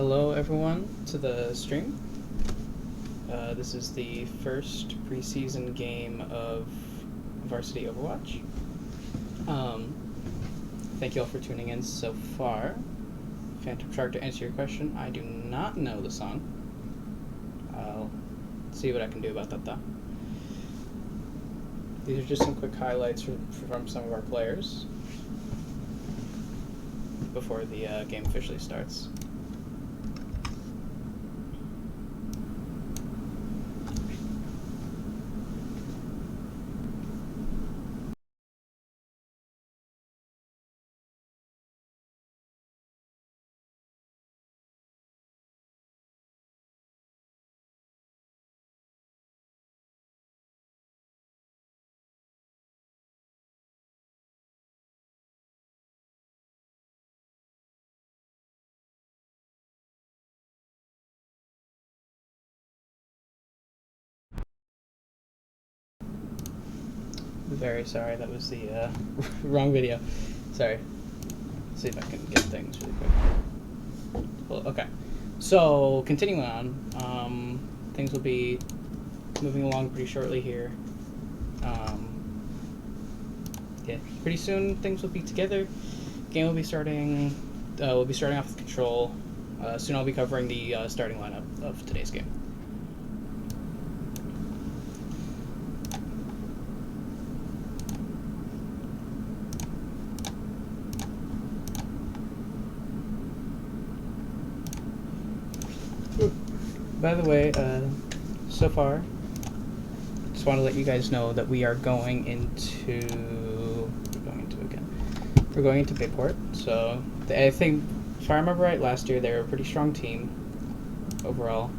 Hello everyone to the stream. This is the first preseason game of Varsity Overwatch. Thank you all for tuning in so far. Phantom Shark, to answer your question, I do not know the song. I'll see what I can do about that though. These are just some quick highlights from some of our players before the game officially starts. Very sorry, that was the wrong video. Sorry. Let's see if I can get things really quick. Well, okay. So, continuing on, things will be moving along pretty shortly here. Yeah, pretty soon things will be together. Game will be starting. We'll be starting off with control. Soon I'll be covering the starting lineup of today's game. By the way, so far, just want to let you guys know that we are going into. We're going into Bayport. So I think, if I remember right, last year they were a pretty strong team overall,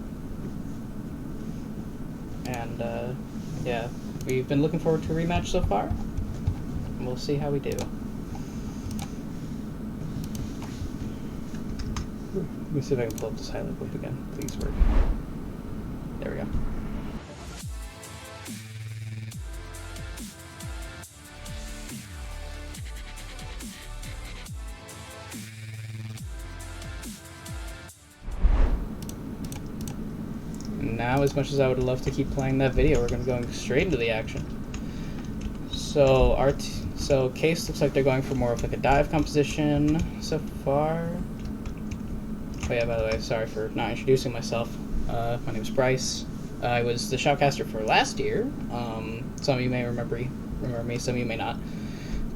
and yeah, we've been looking forward to a rematch so far. And we'll see how we do. Let me see if I can pull up this highlight clip again. Please work. There we go. Now, as much as I would love to keep playing that video, we're going to go straight into the action. So so Case looks like they're going for more of like a dive composition so far. Oh yeah, by the way, sorry for not introducing myself. My name is Bryce. I was the shoutcaster for last year. Some of you may remember me, some of you may not.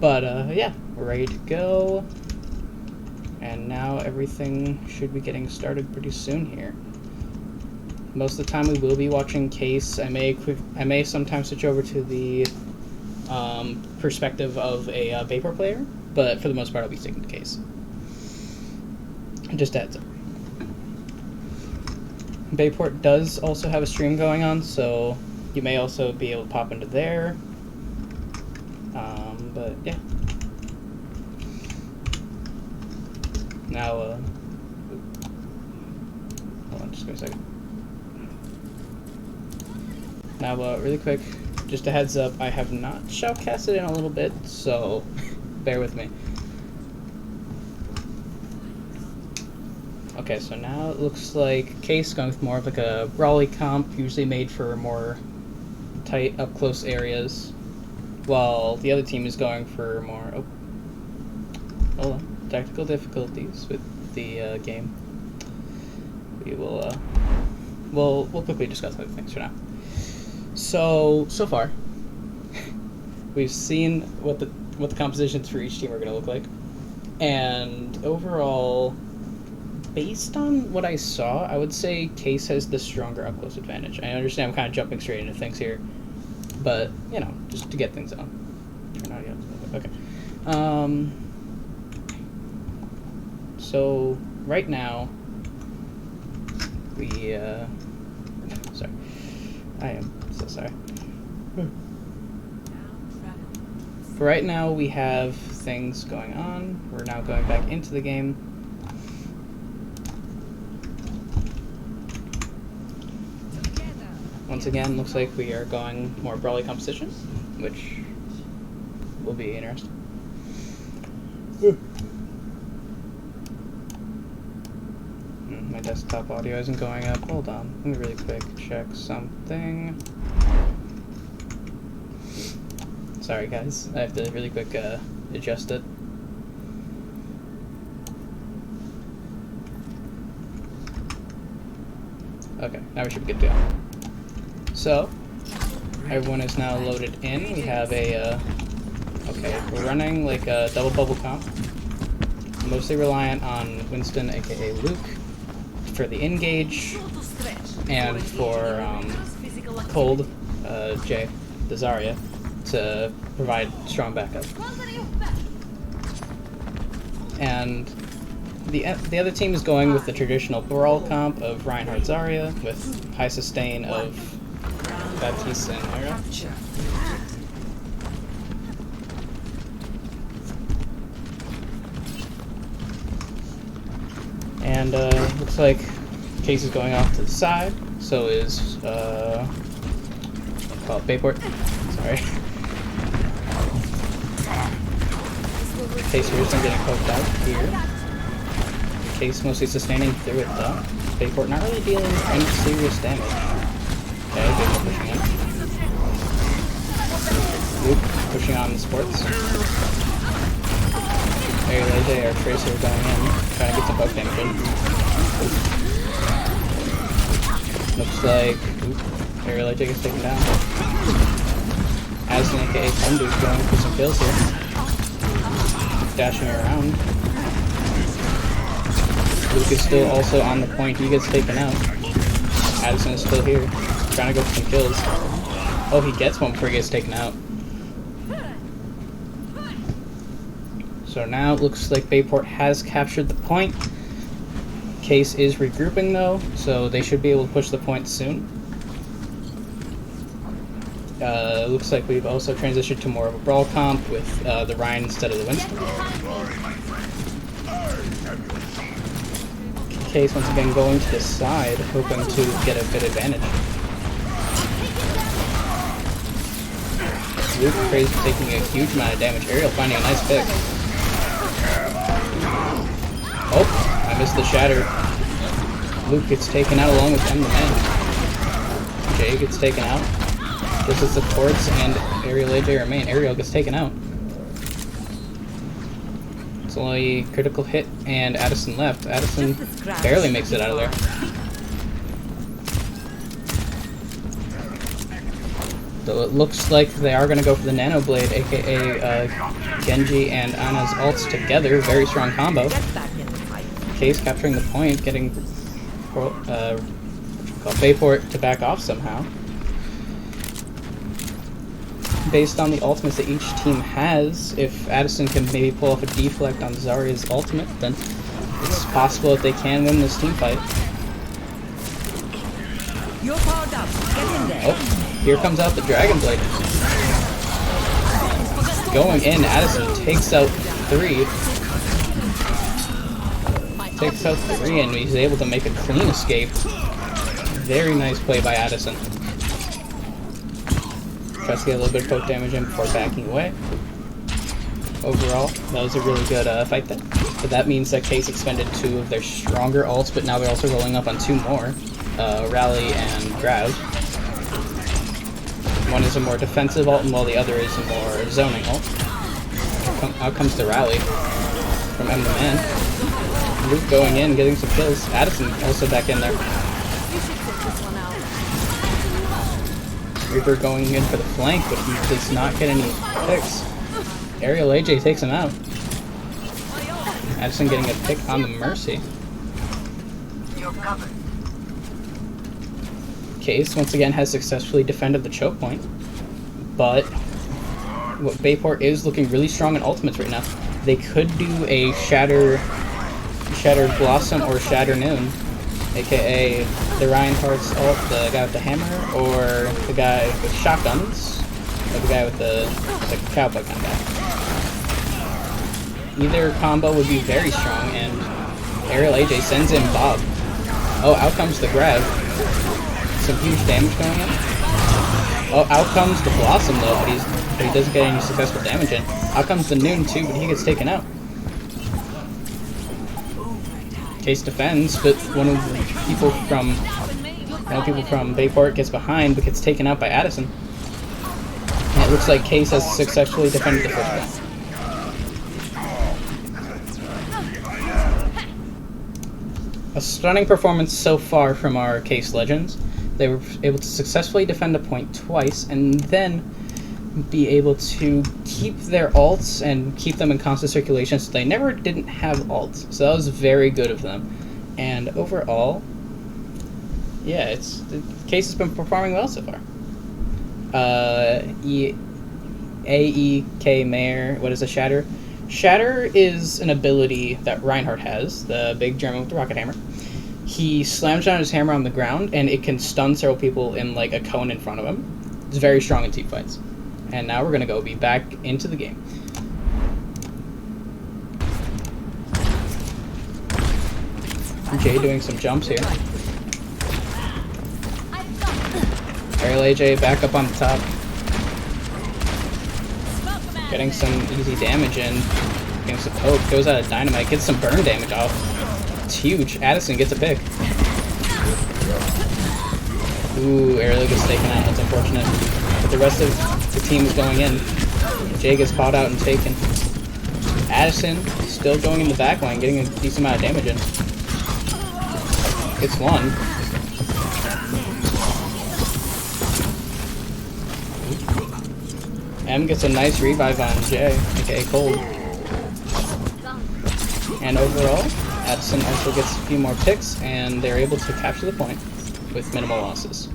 But yeah, we're ready to go. And now everything should be getting started pretty soon here. Most of the time we will be watching Case. I may sometimes switch over to the perspective of a Vapor player, but for the most part I'll be sticking to Case. Just a heads up. Bayport does also have a stream going on, so you may also be able to pop into there. But yeah. Now, hold on, just give me a second. Now, really quick, just a heads up, I have not shoutcasted in a little bit, so bear with me. Okay, so now it looks like Case going with more of like a brawly comp, usually made for more tight, up-close areas, while the other team is going for more... Oh, hold on. Technical difficulties with the game. We will, we'll quickly discuss other things for now. So far, we've seen what the compositions for each team are going to look like, and overall, based on what I saw, I would say Case has the stronger up-close advantage. I understand I'm kind of jumping straight into things here, but, you know, just to get things on. Turn audio. Okay. So, right now, we, sorry. I am so sorry. For right now, we have things going on. We're now going back into the game. Once again, looks like we are going more brawly composition, which will be interesting. My desktop audio isn't going up. Hold on. Let me really quick check something. Sorry guys, I have to really quick adjust it. Okay, now we should be good to go. So, everyone is now loaded in. We have a, okay, we're running like a double bubble comp. Mostly reliant on Winston, aka Luke, for the engage, and for Cold, Jay, the Zarya, to provide strong backup. And the other team is going with the traditional Brawl comp of Reinhardt Zarya with high sustain of Baptiste and Myra. And looks like Case is going off to the side, so is call it Bayport. Sorry. Case Houston getting poked out here. Case mostly sustaining through it though. Bayport not really dealing any serious damage. Okay, Bayport pushing in. Luke pushing on the sports. AJ or Tracer going in, trying to get some poke damage in. Looks like Aerial AJ gets taken down. Addison aka Thunder's going for some kills here. Dashing around. Luke is still also on the point, he gets taken out. Addison is still here, trying to go for some kills. Oh, he gets one before he gets taken out. So now it looks like Bayport has captured the point. Case is regrouping though, so they should be able to push the point soon. Looks like we've also transitioned to more of a Brawl comp with the Ryan instead of the Winston. Case once again going to the side, hoping to get a good advantage. Luke Crazy taking a huge amount of damage. Aerial finding a nice pick. Oh, I missed the shatter. Luke gets taken out along with M the Man. Jay gets taken out. This is the supports and Aerial AJ remain. Aerial gets taken out. It's only critical hit and Addison left. Addison barely makes it out of there. So it looks like they are going to go for the Nano Blade, aka Genji and Ana's ults together. Very strong combo. Case capturing the point, getting Bayport to back off somehow. Based on the ultimates that each team has, if Addison can maybe pull off a deflect on Zarya's ultimate, then it's possible that they can win this team fight. You're powered up. Get in there. Oh, here comes out the Dragon Blade. Going in, Addison takes out 3. Takes out 3 and he's able to make a clean escape. Very nice play by Addison. Tries to get a little bit of poke damage in before backing away. Overall, that was a really good fight then. But that means that Case expended 2 of their stronger ults, but now they're also rolling up on 2 more. Rally and Grav. One is a more defensive ult, while the other is a more zoning ult. Out comes the Rally from M the Man. Luke going in, getting some kills. Addison also back in there. Reaper going in for the flank, but he does not get any picks. Aerial AJ takes him out. Addison getting a pick on the Mercy. Case once again has successfully defended the choke point, but what Bayport is looking really strong in ultimates right now. They could do a Shattered Blossom or Shatter Noon, aka the Reinhardt's ult, the guy with the hammer, or the guy with shotguns, or the guy with the cowboy kind of guy. Either combo would be very strong, and Aerial AJ sends in Bob. Oh, out comes the grab. Some huge damage going in. Oh, out comes the Blossom though, but he doesn't get any successful damage in. Out comes the Noon too, but he gets taken out. Case defends, but one of the people from Bayport gets behind, but gets taken out by Addison. And it looks like Case has successfully defended the first one. A stunning performance so far from our Case Legends. They were able to successfully defend a point twice, and then be able to keep their ults and keep them in constant circulation, so they never didn't have ults. So that was very good of them. And overall, yeah, the Case has been performing well so far. AEK Mayor, what is a Shatter? Shatter is an ability that Reinhardt has, the big German with the rocket hammer. He slams down his hammer on the ground, and it can stun several people in like a cone in front of him. It's very strong in team fights. And now we're going to be back into the game. Jay doing some jumps here. Aerial AJ back up on the top. Getting some easy damage in. Getting some poke. Goes out of dynamite. Gets some burn damage off. It's huge. Addison gets a pick. Ooh, Aerial gets taken out. That's unfortunate. But the rest of the team is going in. Jay gets caught out and taken. Addison still going in the back line, getting a decent amount of damage in. Gets one. M gets a nice revive on Jay, aka Cold. And overall, Addison also gets a few more picks, and they're able to capture the point with minimal losses.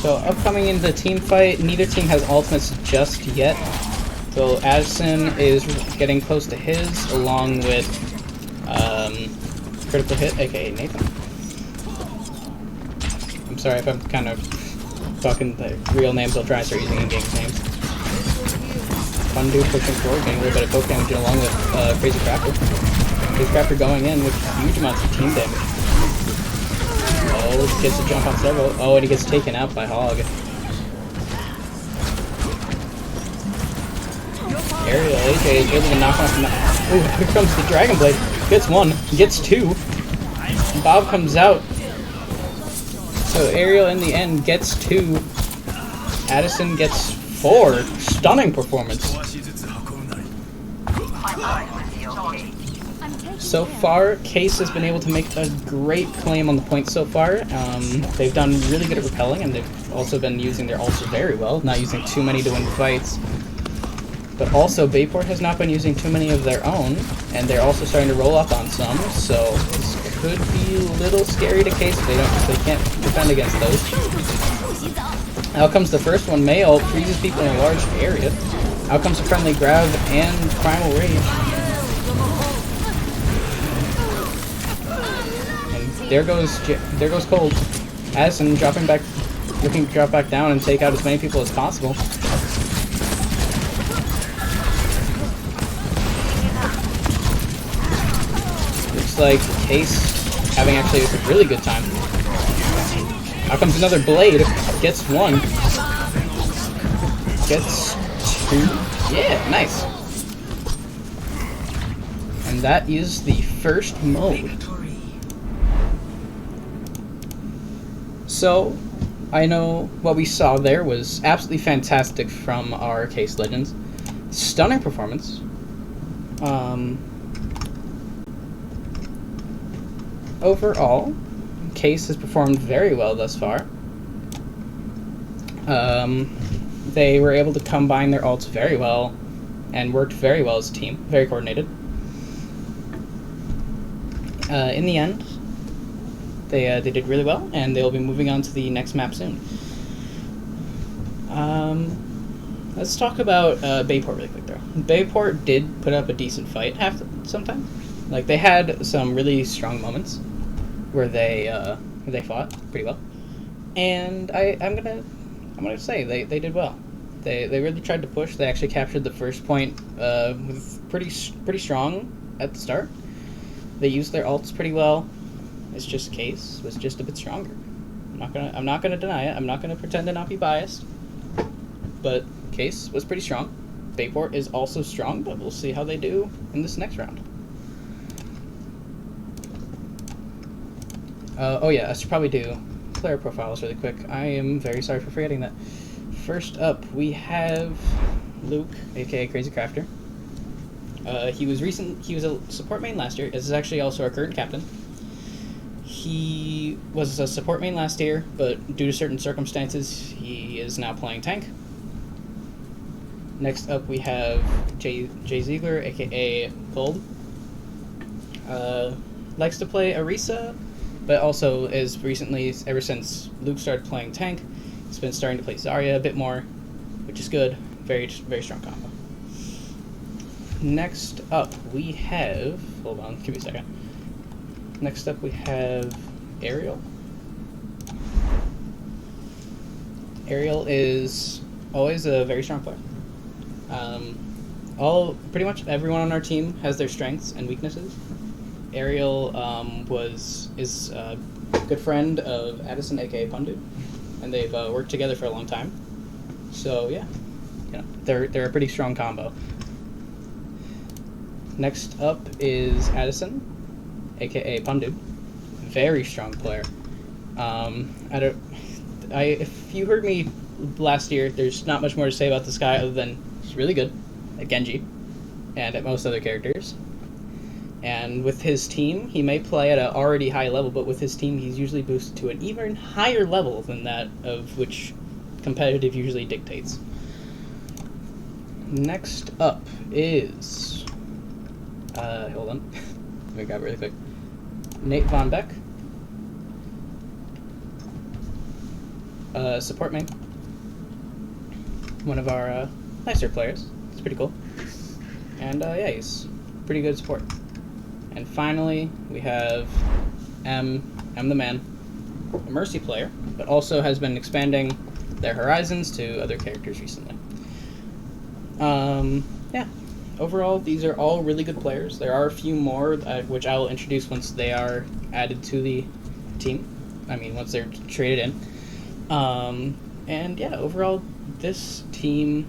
So upcoming into the team fight, neither team has ultimates just yet. So Addison is getting close to his, along with Critical Hit, aka Nathan. I'm sorry if I'm kind of talking the real names. I'll try and start using in-game names. Fun dude pushing forward, getting a little bit of poke damage along with Crazy Crafter. Crazy Crafter going in with huge amounts of team damage. Oh, gets a jump on several. Oh, and he gets taken out by Hog. Aerial AJ is able to knock off. Ooh, here comes the Dragon Blade. Gets one, gets two. Bob comes out. So Aerial in the end gets two. Addison gets four. Stunning performance. So far, Case has been able to make a great claim on the point so far. They've done really good at repelling, and they've also been using their ults very well, not using too many to win fights. But also, Bayport has not been using too many of their own, and they're also starting to roll up on some, so this could be a little scary to Case if they can't defend against those. Out comes the first one. May ult freezes people in a large area. Out comes a friendly grab and Primal Rage. There goes Cold. Addison dropping back, looking to drop back down and take out as many people as possible. Looks like Case having actually a really good time. Out comes another Blade. Gets one. Gets two. Yeah, nice. And that is the first mode. So, I know what we saw there was absolutely fantastic from our Case Legends. Stunning performance. Overall, Case has performed very well thus far. They were able to combine their ults very well and worked very well as a team. Very coordinated. In the end, they did really well, and they'll be moving on to the next map soon. Let's talk about Bayport really quick, though. Bayport did put up a decent fight sometimes. Like, they had some really strong moments where they fought pretty well, and I'm gonna say they did well. They really tried to push. They actually captured the first point with pretty strong at the start. They used their ults pretty well. It's just Case was just a bit stronger. I'm not gonna deny it. I'm not gonna pretend to not be biased. But Case was pretty strong. Bayport is also strong, but we'll see how they do in this next round. Oh yeah, I should probably do player profiles really quick. I am very sorry for forgetting that. First up, we have Luke, aka Crazy Crafter. He was a support main last year. This is actually also our current captain. He was a support main last year, but due to certain circumstances, he is now playing tank. Next up, we have Jay Ziegler, aka Gold. Likes to play Orisa, but also is recently, ever since Luke started playing tank, he's been starting to play Zarya a bit more, which is good. Very, very strong combo. Next up, we have... Hold on, give me a second. Next up, we have Ariel. Ariel is always a very strong player. Pretty much everyone on our team has their strengths and weaknesses. Ariel is a good friend of Addison, aka Pundu, and they've worked together for a long time. So yeah, they're a pretty strong combo. Next up is Addison, aka Pundu, very strong player. If you heard me last year, there's not much more to say about this guy other than he's really good at Genji and at most other characters. And with his team, he may play at an already high level, but with his team, he's usually boosted to an even higher level than that of which competitive usually dictates. Next up is... hold on. Let me grab it really quick. Nate Von Beck. Support main. One of our nicer players. It's pretty cool. And yeah, he's pretty good support. And finally, we have M the Man, a Mercy player, but also has been expanding their horizons to other characters recently. Yeah. Overall, these are all really good players. There are a few more, which I will introduce once they are added to the team. I mean, once they're traded in. And yeah, overall, this team,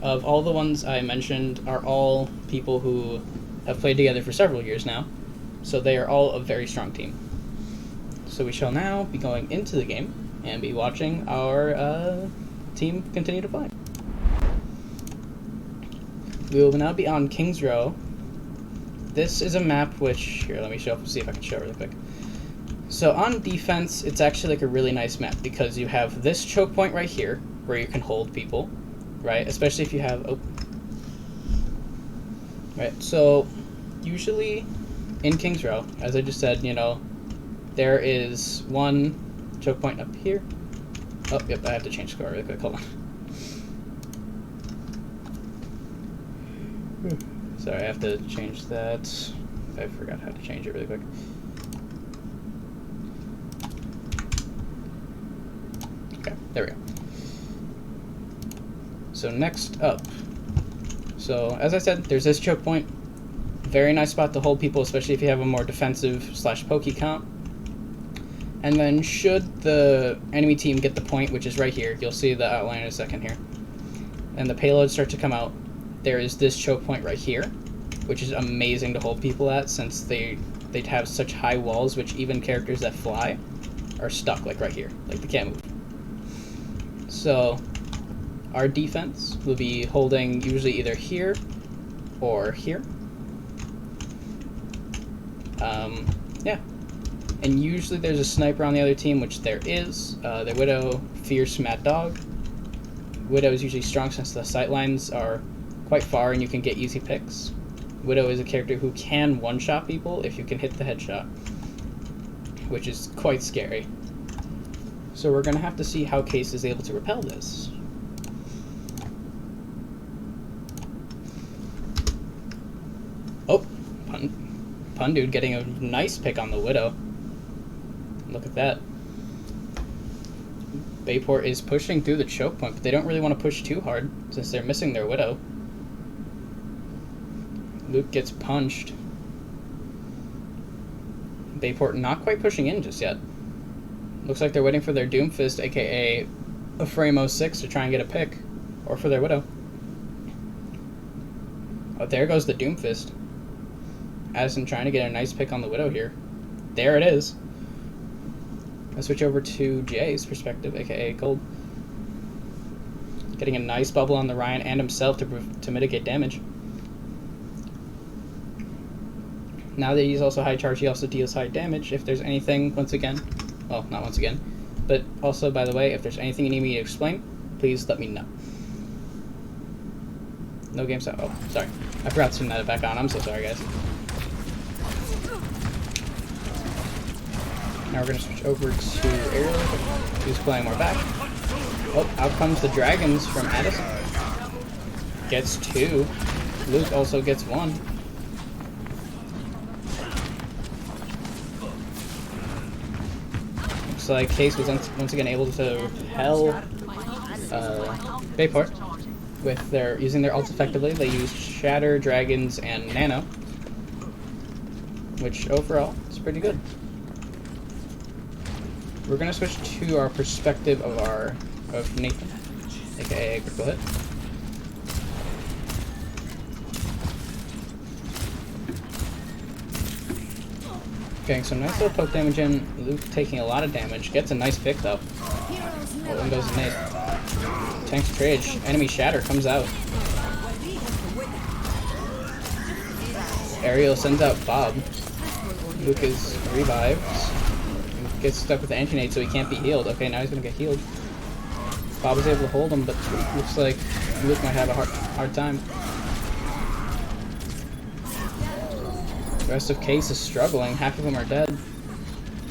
of all the ones I mentioned, are all people who have played together for several years now. So they are all a very strong team. So we shall now be going into the game and be watching our team continue to play. We will now be on King's Row. This is a map which... Here, let me see if I can show it really quick. So on defense, it's actually like a really nice map because you have this choke point right here where you can hold people, right? Especially if you have... Oh. Right, so usually in King's Row, as I just said, there is one choke point up here. Oh, yep, I have to change score really quick. Hold on. Sorry, I have to change that. I forgot how to change it really quick. Okay, there we go. So next up. So, as I said, there's this choke point. Very nice spot to hold people, especially if you have a more defensive/pokey comp. And then should the enemy team get the point, which is right here, you'll see the outline in a second here, and the payloads start to come out, there is this choke point right here, which is amazing to hold people at since they'd have such high walls, which even characters that fly are stuck, like right here. Like, they can't move. So, our defense will be holding usually either here or here. Yeah. And usually there's a sniper on the other team, which there is. The Widow, Fierce Mad Dog. Widow is usually strong since the sightlines are quite far and you can get easy picks. Widow is a character who can one-shot people if you can hit the headshot, which is quite scary. So we're going to have to see how Case is able to repel this. Oh, Pun Dude getting a nice pick on the Widow. Look at that. Bayport is pushing through the choke point, but they don't really want to push too hard since they're missing their Widow. Luke gets punched. Bayport not quite pushing in just yet. Looks like they're waiting for their Doomfist, aka a Frame 06, to try and get a pick. Or for their Widow. Oh, there goes the Doomfist. Addison trying to get a nice pick on the Widow here. There it is. Let's switch over to Jay's perspective, aka Gold. Getting a nice bubble on the Ryan and himself to mitigate damage. Now that he's also high charge, he also deals high damage. If there's anything, once again, well, not once again, but also, by the way, if there's anything you need me to explain, please let me know. No game sound. Oh, sorry. I forgot to turn that back on. I'm so sorry, guys. Now we're going to switch over to Ariel, who's playing more back. Oh, out comes the Dragons from Addison. Gets 2. Luke also gets 1. Looks like Case was once again able to repel Bayport with using their ults effectively. They used Shatter, Dragons, and Nano, which overall is pretty good. We're gonna switch to our perspective of Nathan, aka Critical Hit. Getting some nice little poke damage in. Luke taking a lot of damage. Gets a nice pick though. Oh, and goes the nade. Tanks Trade. Enemy Shatter comes out. Ariel sends out Bob. Luke is revived. Gets stuck with the anti-nade, so he can't be healed. Okay, now he's gonna get healed. Bob was able to hold him, but looks like Luke might have a hard time. The rest of Case is struggling. Half of them are dead.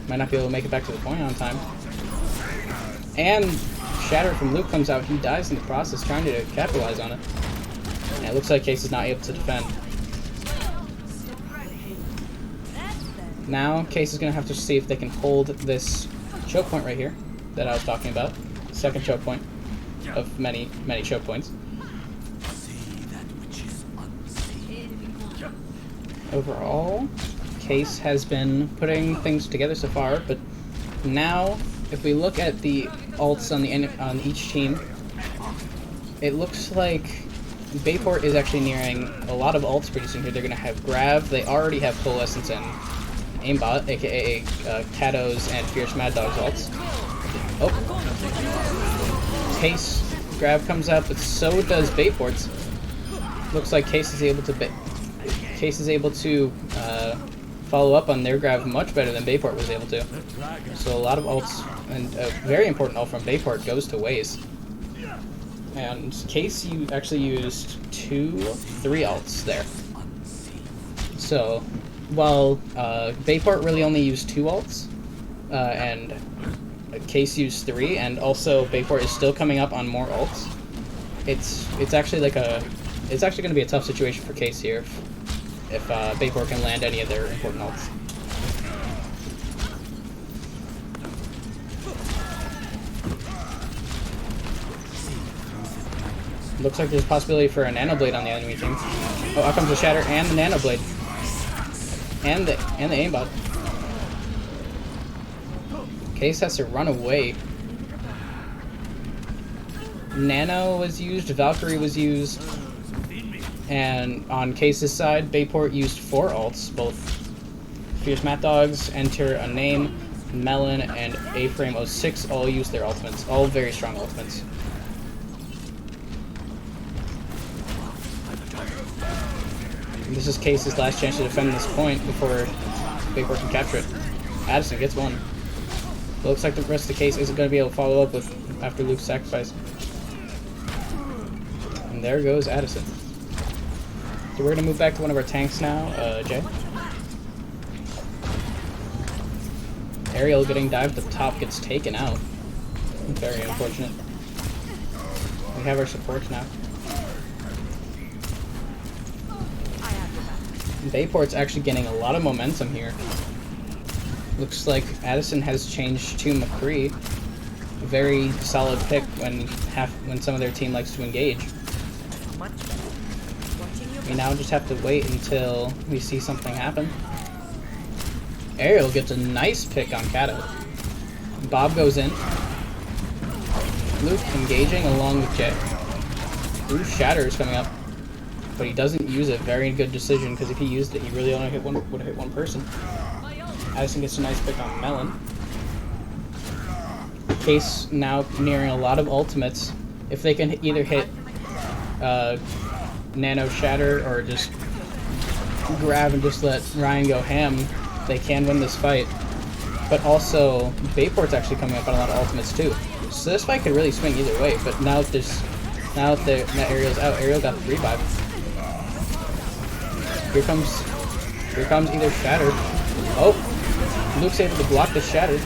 Might not be able to make it back to the point on time. And Shatter from Luke comes out. He dies in the process, trying to capitalize on it. And it looks like Case is not able to defend. Now, Case is going to have to see if they can hold this choke point right here that I was talking about. Second choke point of many, many choke points. Overall, Case has been putting things together so far, but now, if we look at the ults on each team, it looks like Bayport is actually nearing a lot of ults pretty soon here. They're going to have Grav. They already have Coalescence and Aimbot, aka Kato's and Fierce Mad Dog's ults. Oh. Case Grav comes out, but so does Bayport's. Looks like Case is able to follow up on their Grav much better than Bayport was able to. So a lot of ults, and a very important ult from Bayport goes to waste. And Case actually used 3 ults there. So while Bayport really only used 2 ults, and Case used 3, and also Bayport is still coming up on more ults, it's actually going to be a tough situation for Case here if Bayport can land any of their important ults. Looks like there's a possibility for a Nano Blade on the enemy team. Oh, out comes the Shatter and the Nano Blade. And the aimbot. Case has to run away. Nano was used, Valkyrie was used, and on Case's side, Bayport used 4 ults, both Fierce Mad Dogs, Enter a Name, Melon, and A-Frame 06 all used their ultimates, all very strong ultimates. This is Case's last chance to defend this point before Bayport can capture it. Addison gets 1. It looks like the rest of the Case isn't going to be able to follow up with after Luke's sacrifice. And there goes Addison. So we're going to move back to one of our tanks now, Jay. Ariel getting dived at the top gets taken out. Very unfortunate. We have our supports now. Bayport's actually getting a lot of momentum here. Looks like Addison has changed to McCree. A very solid pick when some of their team likes to engage. We now just have to wait until we see something happen. Ariel gets a nice pick on Kato. Bob goes in. Luke engaging along with Jay. Ooh, Shatter is coming up. but he doesn't use it. Very good decision, because if he used it, he really only would have hit one person. Addison gets a nice pick on Melon. Case now nearing a lot of ultimates. If they can either hit Nano Shatter or just grab and just let Ryan go ham, they can win this fight. But also, Bayport's actually coming up on a lot of ultimates too. So this fight could really swing either way, but now that Ariel's out, Ariel got the revive. Here comes either Shatter. Oh! Luke's able to block the Shatter.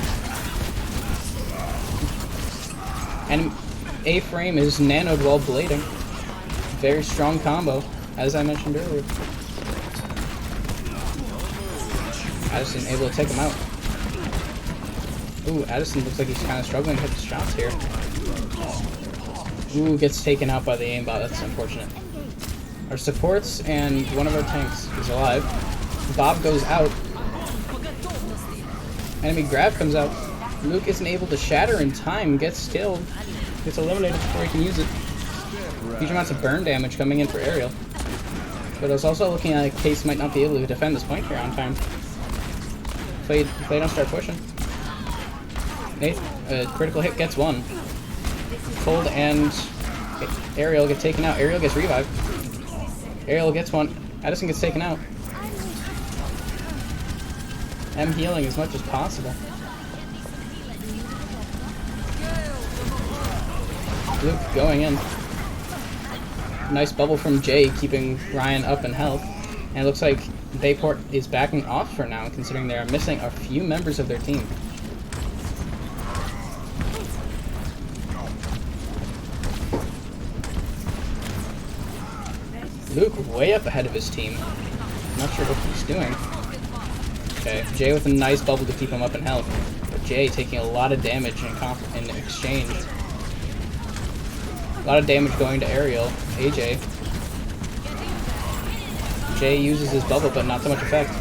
And A-Frame is nanoed while blading. Very strong combo, as I mentioned earlier. Addison able to take him out. Ooh, Addison looks like he's kind of struggling to hit the shots here. Ooh, gets taken out by the aimbot. That's unfortunate. Our supports and one of our tanks is alive. Bob goes out. Enemy grab comes out. Luke isn't able to shatter in time. Gets killed. Gets eliminated before he can use it. Huge amounts of burn damage coming in for Ariel. But I was also looking at Case might not be able to defend this point here on time. If they don't start pushing. Critical hit gets one. Cold and Ariel get taken out. Ariel gets revived. Ariel gets one. Addison gets taken out. M healing as much as possible. Luke going in. Nice bubble from Jay, keeping Ryan up in health. And it looks like Bayport is backing off for now, considering they are missing a few members of their team. Luke way up ahead of his team. Not sure what he's doing. Okay, Jay with a nice bubble to keep him up in health. But Jay taking a lot of damage in exchange. A lot of damage going to Ariel. AJ. Jay uses his bubble, but not so much effect.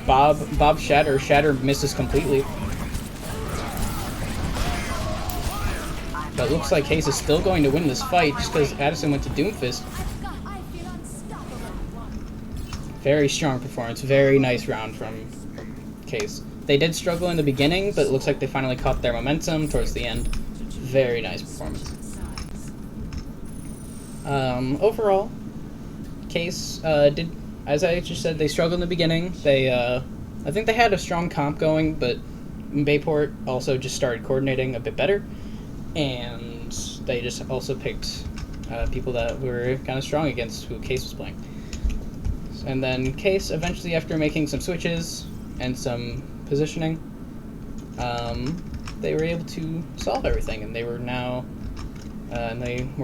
Bob Shatter. Shatter misses completely. But it looks like Case is still going to win this fight just because Addison went to Doomfist. Very strong performance. Very nice round from Case. They did struggle in the beginning, but it looks like they finally caught their momentum towards the end. Very nice performance. Overall, Case did, as I just said, they struggled in the beginning. I think they had a strong comp going, but Bayport also just started coordinating a bit better, and they just also picked people that were kind of strong against who Case was playing. And then Case, eventually, after making some switches and some positioning, they were able to solve everything, and they were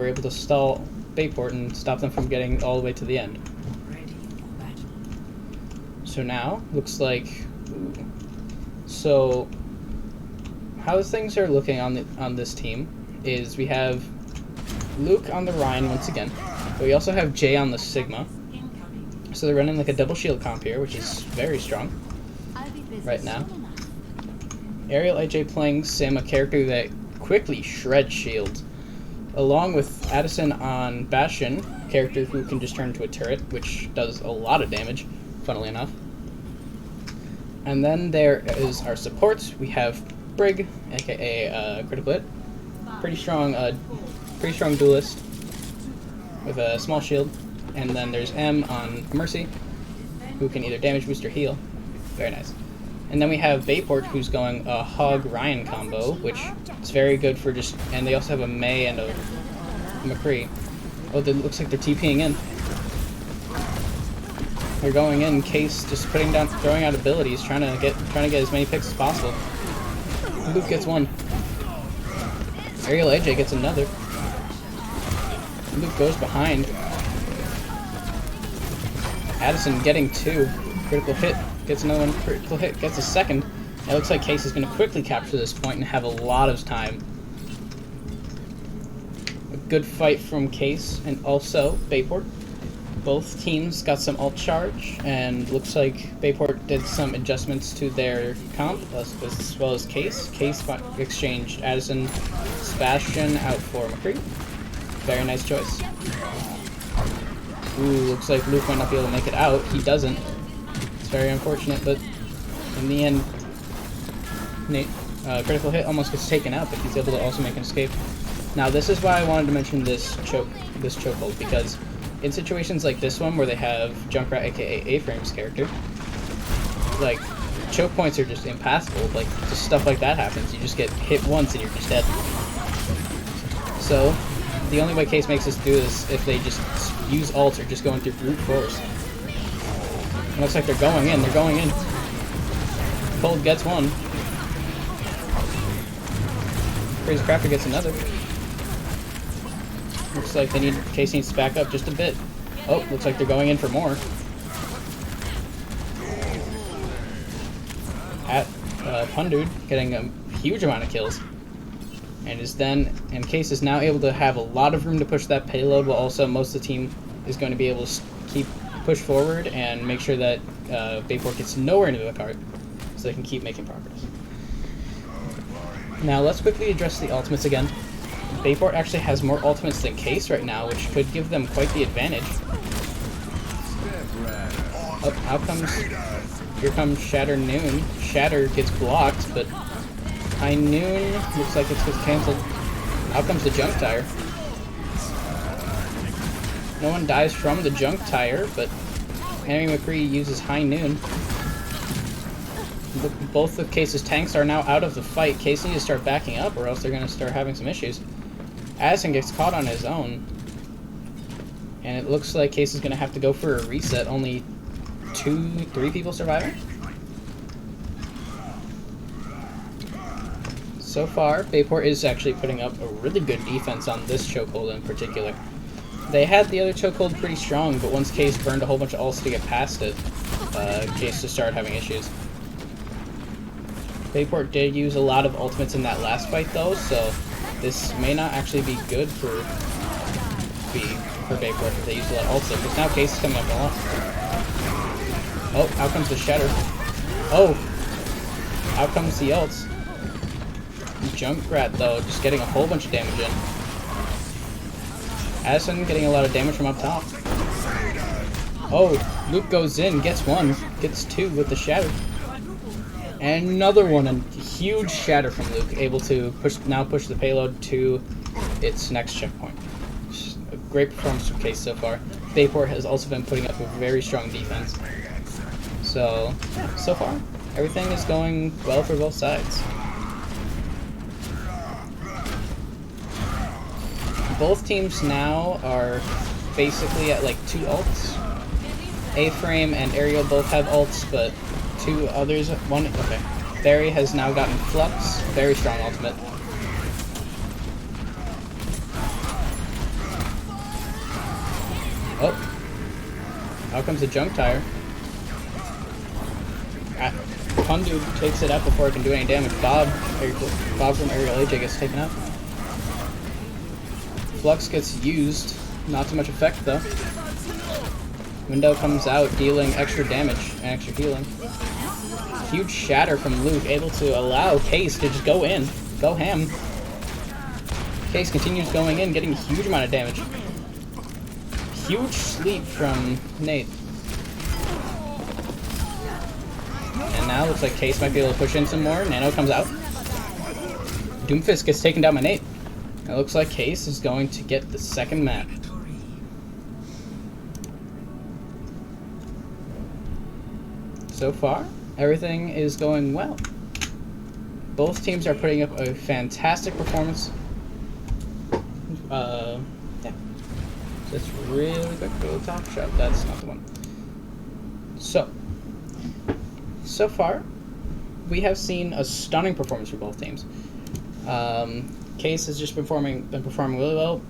able to stall Bayport and stop them from getting all the way to the end. So now, looks like... So, how things are looking on this team is we have Luke on the Ryan once again, but we also have Jay on the Sigma. So they're running like a double shield comp here, which is very strong right now. Ariel AJ playing Sim, a character that quickly shreds shields, along with Addison on Bastion, character who can just turn into a turret, which does a lot of damage, funnily enough. And then there is our supports. We have Brig, aka Critical Hit, pretty strong duelist with a small shield. And then there's M on Mercy, who can either damage boost or heal. Very nice. And then we have Bayport, who's going a Hog Ryan combo, which is very good for just... And they also have a Mei and a McCree. Oh, it looks like they're TPing in. They're going in. Case just throwing out abilities, trying to get as many picks as possible. Luke gets one. Ariel AJ gets another. Luke goes behind. Addison getting two. Critical hit. Gets another one. Critical hit. Gets a second. It looks like Case is going to quickly capture this point and have a lot of time. A good fight from Case and also Bayport. Both teams got some ult charge, and looks like Bayport did some adjustments to their comp, as well as Case. Case exchanged Addison Sebastian out for McCree. Very nice choice. Ooh, looks like Luke might not be able to make it out. He doesn't. It's very unfortunate, but in the end, Nate, critical hit almost gets taken out, but he's able to also make an escape. Now, this is why I wanted to mention this chokehold, because in situations like this one where they have Junkrat, aka A-Frame's character, like, choke points are just impassable. Like, just stuff like that happens. You just get hit once and you're just dead. So, the only way Case makes us do this if they just use ult or just going through brute force. It looks like they're going in. They're going in. Cold gets one. Crazy Crafter gets another. Looks like Case needs to back up just a bit. Oh, looks like they're going in for more. Pundude getting a huge amount of kills. And Case is now able to have a lot of room to push that payload, while also most of the team is going to be able to push forward and make sure that Bayport gets nowhere into the cart, so they can keep making progress. Now let's quickly address the ultimates again. Bayport actually has more ultimates than Case right now, which could give them quite the advantage. Oh, here comes Shatter Noon. Shatter gets blocked, but High Noon looks like it gets cancelled. Out comes the Junk Tire. No one dies from the Junk Tire, but Henry McCree uses High Noon. Both of Case's tanks are now out of the fight. Case needs to start backing up, or else they're going to start having some issues. Addison gets caught on his own. And it looks like Case is going to have to go for a reset. Only 3 people surviving. So far, Bayport is actually putting up a really good defense on this chokehold in particular. They had the other chokehold pretty strong, but once Case burned a whole bunch of ults to get past it, Case just started having issues. Bayport did use a lot of ultimates in that last fight though, so this may not actually be good for Bayport if they use a lot of ults there, because now Case is coming up a lot. Oh, out comes the Shatter. Oh! Out comes the ults. Junkrat though, just getting a whole bunch of damage in. Addison getting a lot of damage from up top. Oh, Luke goes in, gets 1, gets 2 with the Shatter. And another one, a huge Shatter from Luke, able to push the payload to its next checkpoint. Just a great performance from Case so far. Bayport has also been putting up a very strong defense. So far, everything is going well for both sides. Both teams now are basically at like 2 ults. A-Frame and Aerial both have ults, but 2 others, okay. Barry has now gotten Flux, very strong ultimate. Oh, out comes the Junk Tire. Pundu takes it out before it can do any damage. Bob from Aerial AJ gets taken out. Flux gets used, not too much effect though. Window comes out, dealing extra damage and extra healing. Huge Shatter from Luke, able to allow Case to just go in, go ham. Case continues going in, getting a huge amount of damage. Huge sleep from Nate. And now looks like Case might be able to push in some more. Nano comes out. Doomfist gets taken down by Nate. It looks like Case is going to get the second map. So far, everything is going well. Both teams are putting up a fantastic performance. Yeah. Just really quick, go to the top shot. That's not the one. So far, we have seen a stunning performance from both teams. Case has just been performing really well.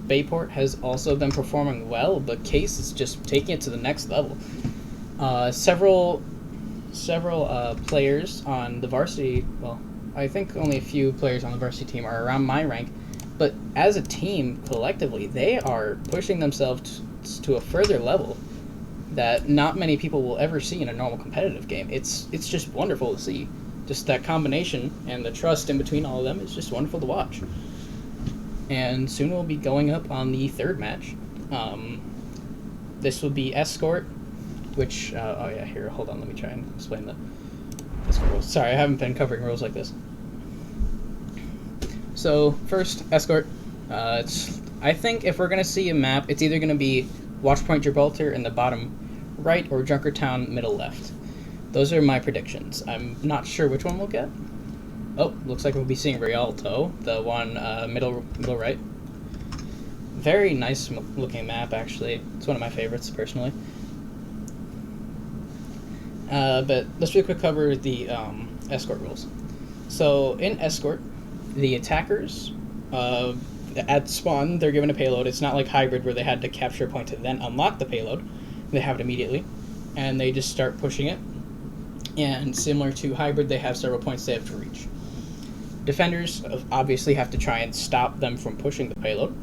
Bayport has also been performing well, but Case is just taking it to the next level. Several players on the varsity, well, I think only a few players on the varsity team are around my rank, but as a team, collectively, they are pushing themselves to a further level that not many people will ever see in a normal competitive game. It's just wonderful to see. Just that combination and the trust in between all of them is just wonderful to watch. And soon we'll be going up on the 3rd match. This will be escort, which oh yeah, here, hold on, let me try and explain the escort rules. Sorry, I haven't been covering rules like this. So first, escort. I think if we're gonna see a map, it's either gonna be Watchpoint Gibraltar in the bottom right or Junkertown middle left. Those are my predictions. I'm not sure which one we'll get. Oh, looks like we'll be seeing Rialto, the one middle right. Very nice looking map, actually. It's one of my favorites, personally. But let's real quick cover the escort rules. So in escort, the attackers, at spawn, they're given a payload. It's not like hybrid where they had to capture a point to then unlock the payload. They have it immediately, and they just start pushing it. And similar to hybrid, they have several points they have to reach. Defenders obviously have to try and stop them from pushing the payload.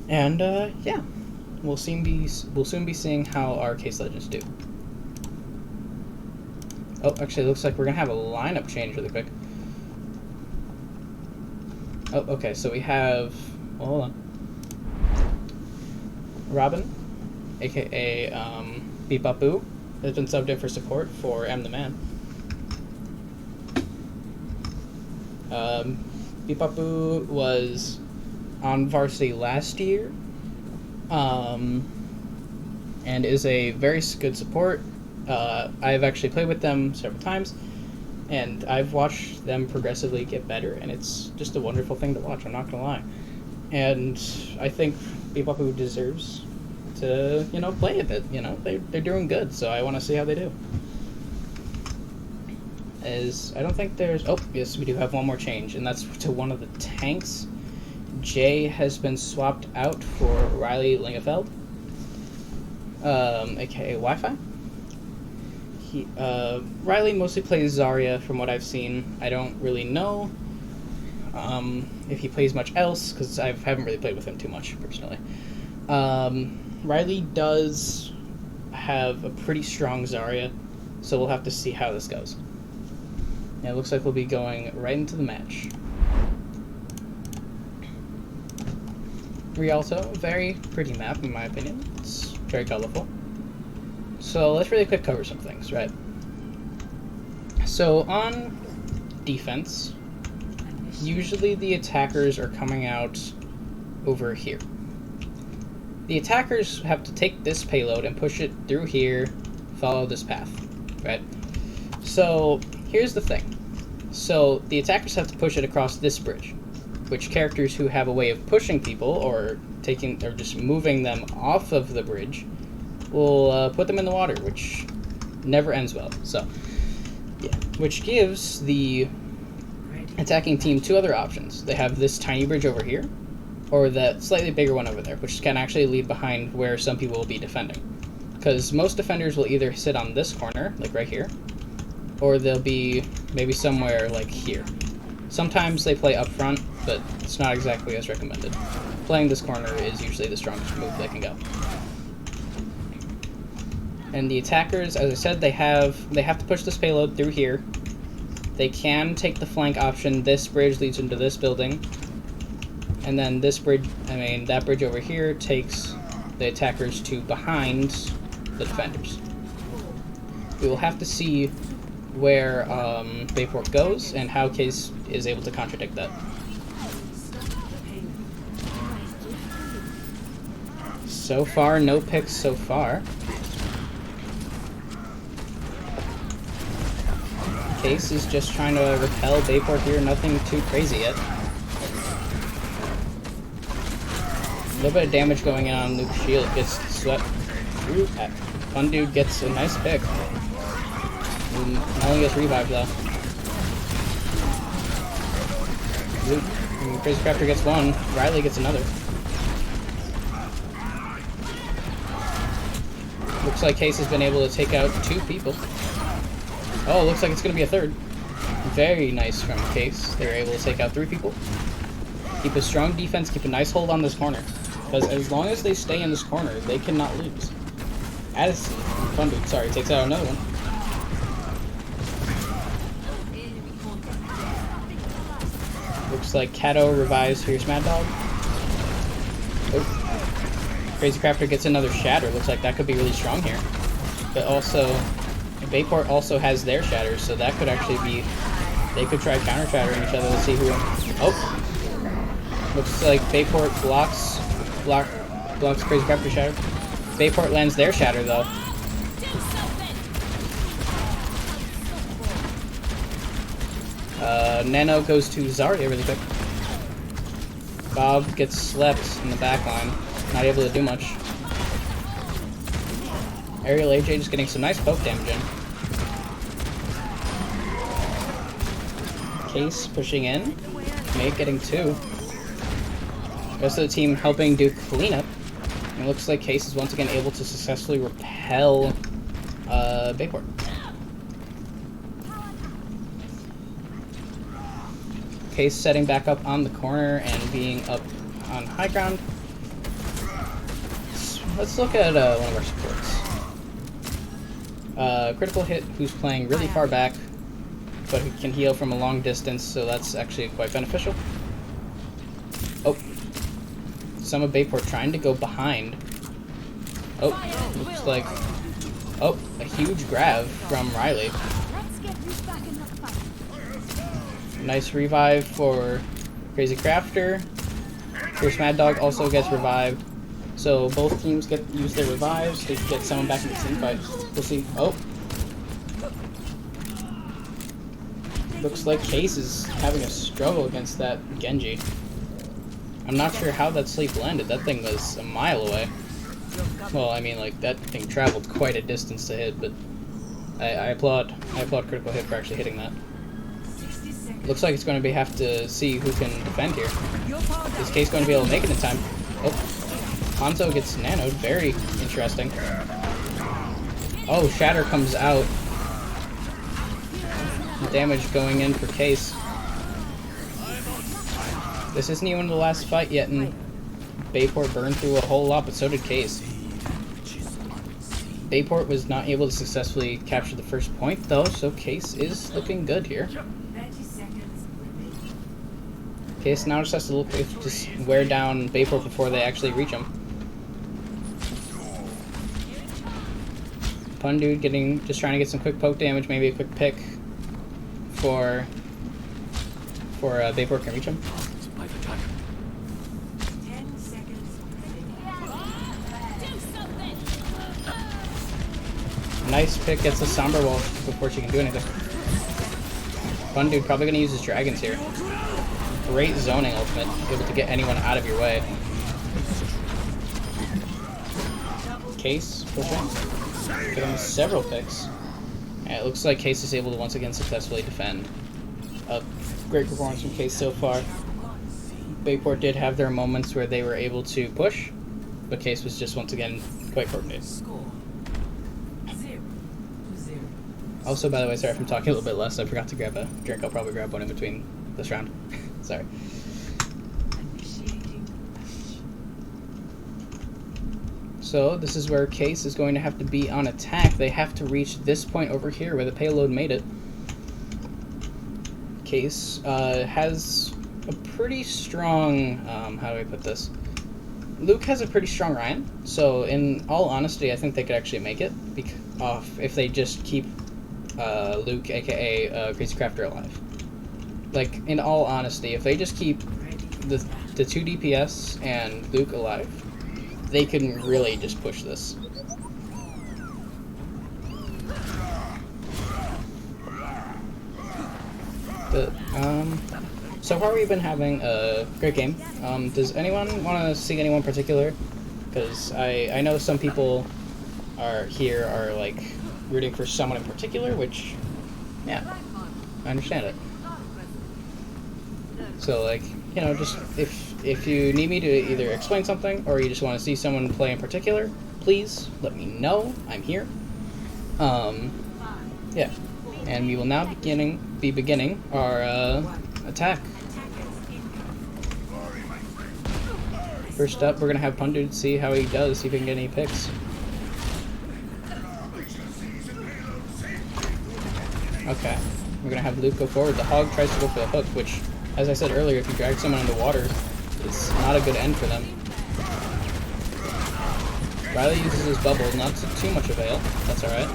And yeah, we'll soon be seeing how our Case Legends do. Oh, actually, it looks like we're gonna have a lineup change really quick. Oh, okay, so we have, well, hold on. Robin, aka Beepapu, has been subbed in for support for M the Man. Beepapu was on Varsity last year, and is a very good support. I've actually played with them several times, and I've watched them progressively get better, and it's just a wonderful thing to watch, I'm not gonna lie. And I think Beepapu deserves to, play a bit, they're doing good, so I want to see how they do. I don't think there's, oh, yes, we do have one more change, and that's to one of the tanks. Jay has been swapped out for Riley Lingefeld, aka Wi-Fi. Riley mostly plays Zarya from what I've seen. I don't really know if he plays much else, because I haven't really played with him too much, personally. Riley does have a pretty strong Zarya, so we'll have to see how this goes. Yeah, it looks like we'll be going right into the match. Rialto, very pretty map in my opinion. It's very colorful. So let's really quick cover some things, right? So on defense, usually the attackers are coming out over here. The attackers have to take this payload and push it through here, follow this path, right? So here's the thing. So the attackers have to push it across this bridge, which characters who have a way of pushing people or just moving them off of the bridge will put them in the water, which never ends well. So yeah, which gives the attacking team two other options. They have this tiny bridge over here, or that slightly bigger one over there, which can actually leave behind where some people will be defending. Because most defenders will either sit on this corner, like right here, or they'll be maybe somewhere like here. Sometimes they play up front, but it's not exactly as recommended. Playing this corner is usually the strongest move they can go. And the attackers, as I said, they have to push this payload through here. They can take the flank option. This bridge leads into this building. And then this bridge, that bridge over here takes the attackers to behind the defenders. We will have to see where Bayport goes and how Case is able to contradict that. So far, no picks so far. Case is just trying to repel Bayport here, nothing too crazy yet. A little bit of damage going in on Luke's shield, gets swept through. Fun Dude gets a nice pick. Not only gets revived though. Luke, Crazy Crafter gets one, Riley gets another. Looks like Case has been able to take out two people. Oh, looks like it's going to be a third. Very nice from Case. They were able to take out three people. Keep a strong defense, keep a nice hold on this corner. Because as long as they stay in this corner, they cannot lose. Addison, Fun Dude, sorry, takes out another one. Looks like Kato revives Fierce Mad Dog. Oh. Crazy Crafter gets another Shatter. Looks like that could be really strong here. But also, Bayport also has their Shatters, so that could actually be... They could try counter-shattering each other. Let's see who... Oh! Looks like Bayport blocks Crazy Crafter Shatter. Bayport lands their Shatter, though. Nano goes to Zarya really quick. Bob gets slept in the back line. Not able to do much. Aerial AJ just getting some nice poke damage in. Case pushing in. Mate getting 2. The rest of the team helping do cleanup. And it looks like Case is once again able to successfully repel Bayport. Case setting back up on the corner and being up on high ground. Let's look at one of our supports. Critical Hit, who's playing really far back, but who can heal from a long distance, so that's actually quite beneficial. Oh. Some of Bayport trying to go behind. Oh, looks like... Oh, a huge grab from Riley. Nice revive for Crazy Crafter. Fierce Mad Dog also gets revived. So both teams use their revives to get someone back in the team fight. We'll see. Oh. Looks like Case is having a struggle against that Genji. I'm not sure how that sleep landed. That thing was a mile away. Well, I mean, like, that thing traveled quite a distance to hit, but I applaud Critical Hit for actually hitting that. Looks like it's going to have to see who can defend here. Is Case going to be able to make it in time? Oh, Hanzo gets nanoed. Very interesting. Oh, Shatter comes out. Damage going in for Case. This isn't even the last fight yet, and Bayport burned through a whole lot, but so did Case. Bayport was not able to successfully capture the first point, though, so Case is looking good here. Case now just has to just wear down Bayport before they actually reach him. Pun Dude just trying to get some quick poke damage, maybe a quick pick for Bayport can reach him. Nice pick, gets a Somber Wall before she can do anything. Pun Dude probably gonna use his dragons here. Great zoning ultimate, able to get anyone out of your way. Case pushing, getting several picks. And it looks like Case is able to once again successfully defend. A great performance from Case so far. Bayport did have their moments where they were able to push, but Case was just once again quite coordinated. Also, by the way, sorry if I'm talking a little bit less. I forgot to grab a drink. I'll probably grab one in between this round. Sorry. So, this is where Case is going to have to be on attack. They have to reach this point over here where the payload made it. Case has a pretty strong... how do I put this? Luke has a pretty strong Ryan. So, in all honesty, I think they could actually make it if they just keep Luke, aka Crazy Crafter, alive. Like, in all honesty, if they just keep the 2 DPS and Luke alive, they can really just push this. But, so far we've been having a great game. Does anyone want to see anyone particular? Because I know some people are like rooting for someone in particular, which, yeah, I understand it. So, like, you know, just if you need me to either explain something or you just want to see someone play in particular, please let me know. I'm here. Yeah. And we will now be beginning our attack. First up, we're gonna have Pun Dude see how he does, see if he can get any picks. Okay. We're gonna have Luke go forward. The Hog tries to go for the hook, which, as I said earlier, if you drag someone in the water, it's not a good end for them. Riley uses his bubble, not to too much avail. That's alright.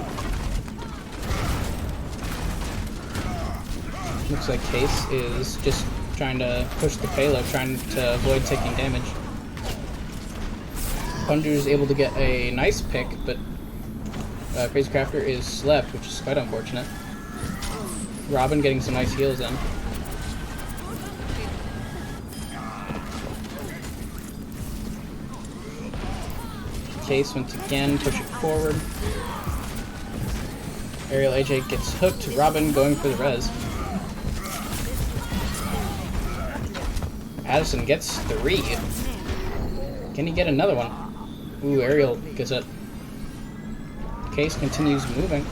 Looks like Case is just trying to push the payload, trying to avoid taking damage. Plunger is able to get a nice pick, but Crazy Crafter is slept, which is quite unfortunate. Robin getting some nice heals in. Case once again pushing forward. Aerial AJ gets hooked. Robin going for the res. Addison gets 3. Can he get another one? Ooh, Aerial gets it. Case continues moving.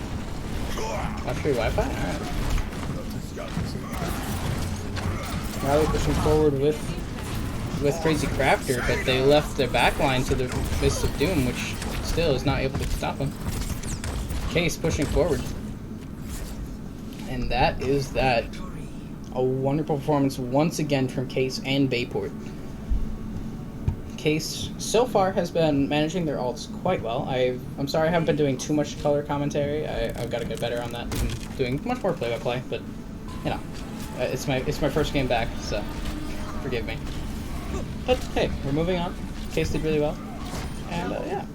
Watch for your Wi-Fi? Alright. Riley pushing forward with Crazy Crafter, but they left their backline to the Fists of Doom, which still is not able to stop them. Case pushing forward. And that is that. A wonderful performance once again from Case and Bayport. Case so far has been managing their ults quite well. I'm sorry I haven't been doing too much color commentary. I've got to get better on that. I'm doing much more play-by-play, but you know, it's my first game back, so forgive me. But hey, we're moving on. Case did really well, and yeah.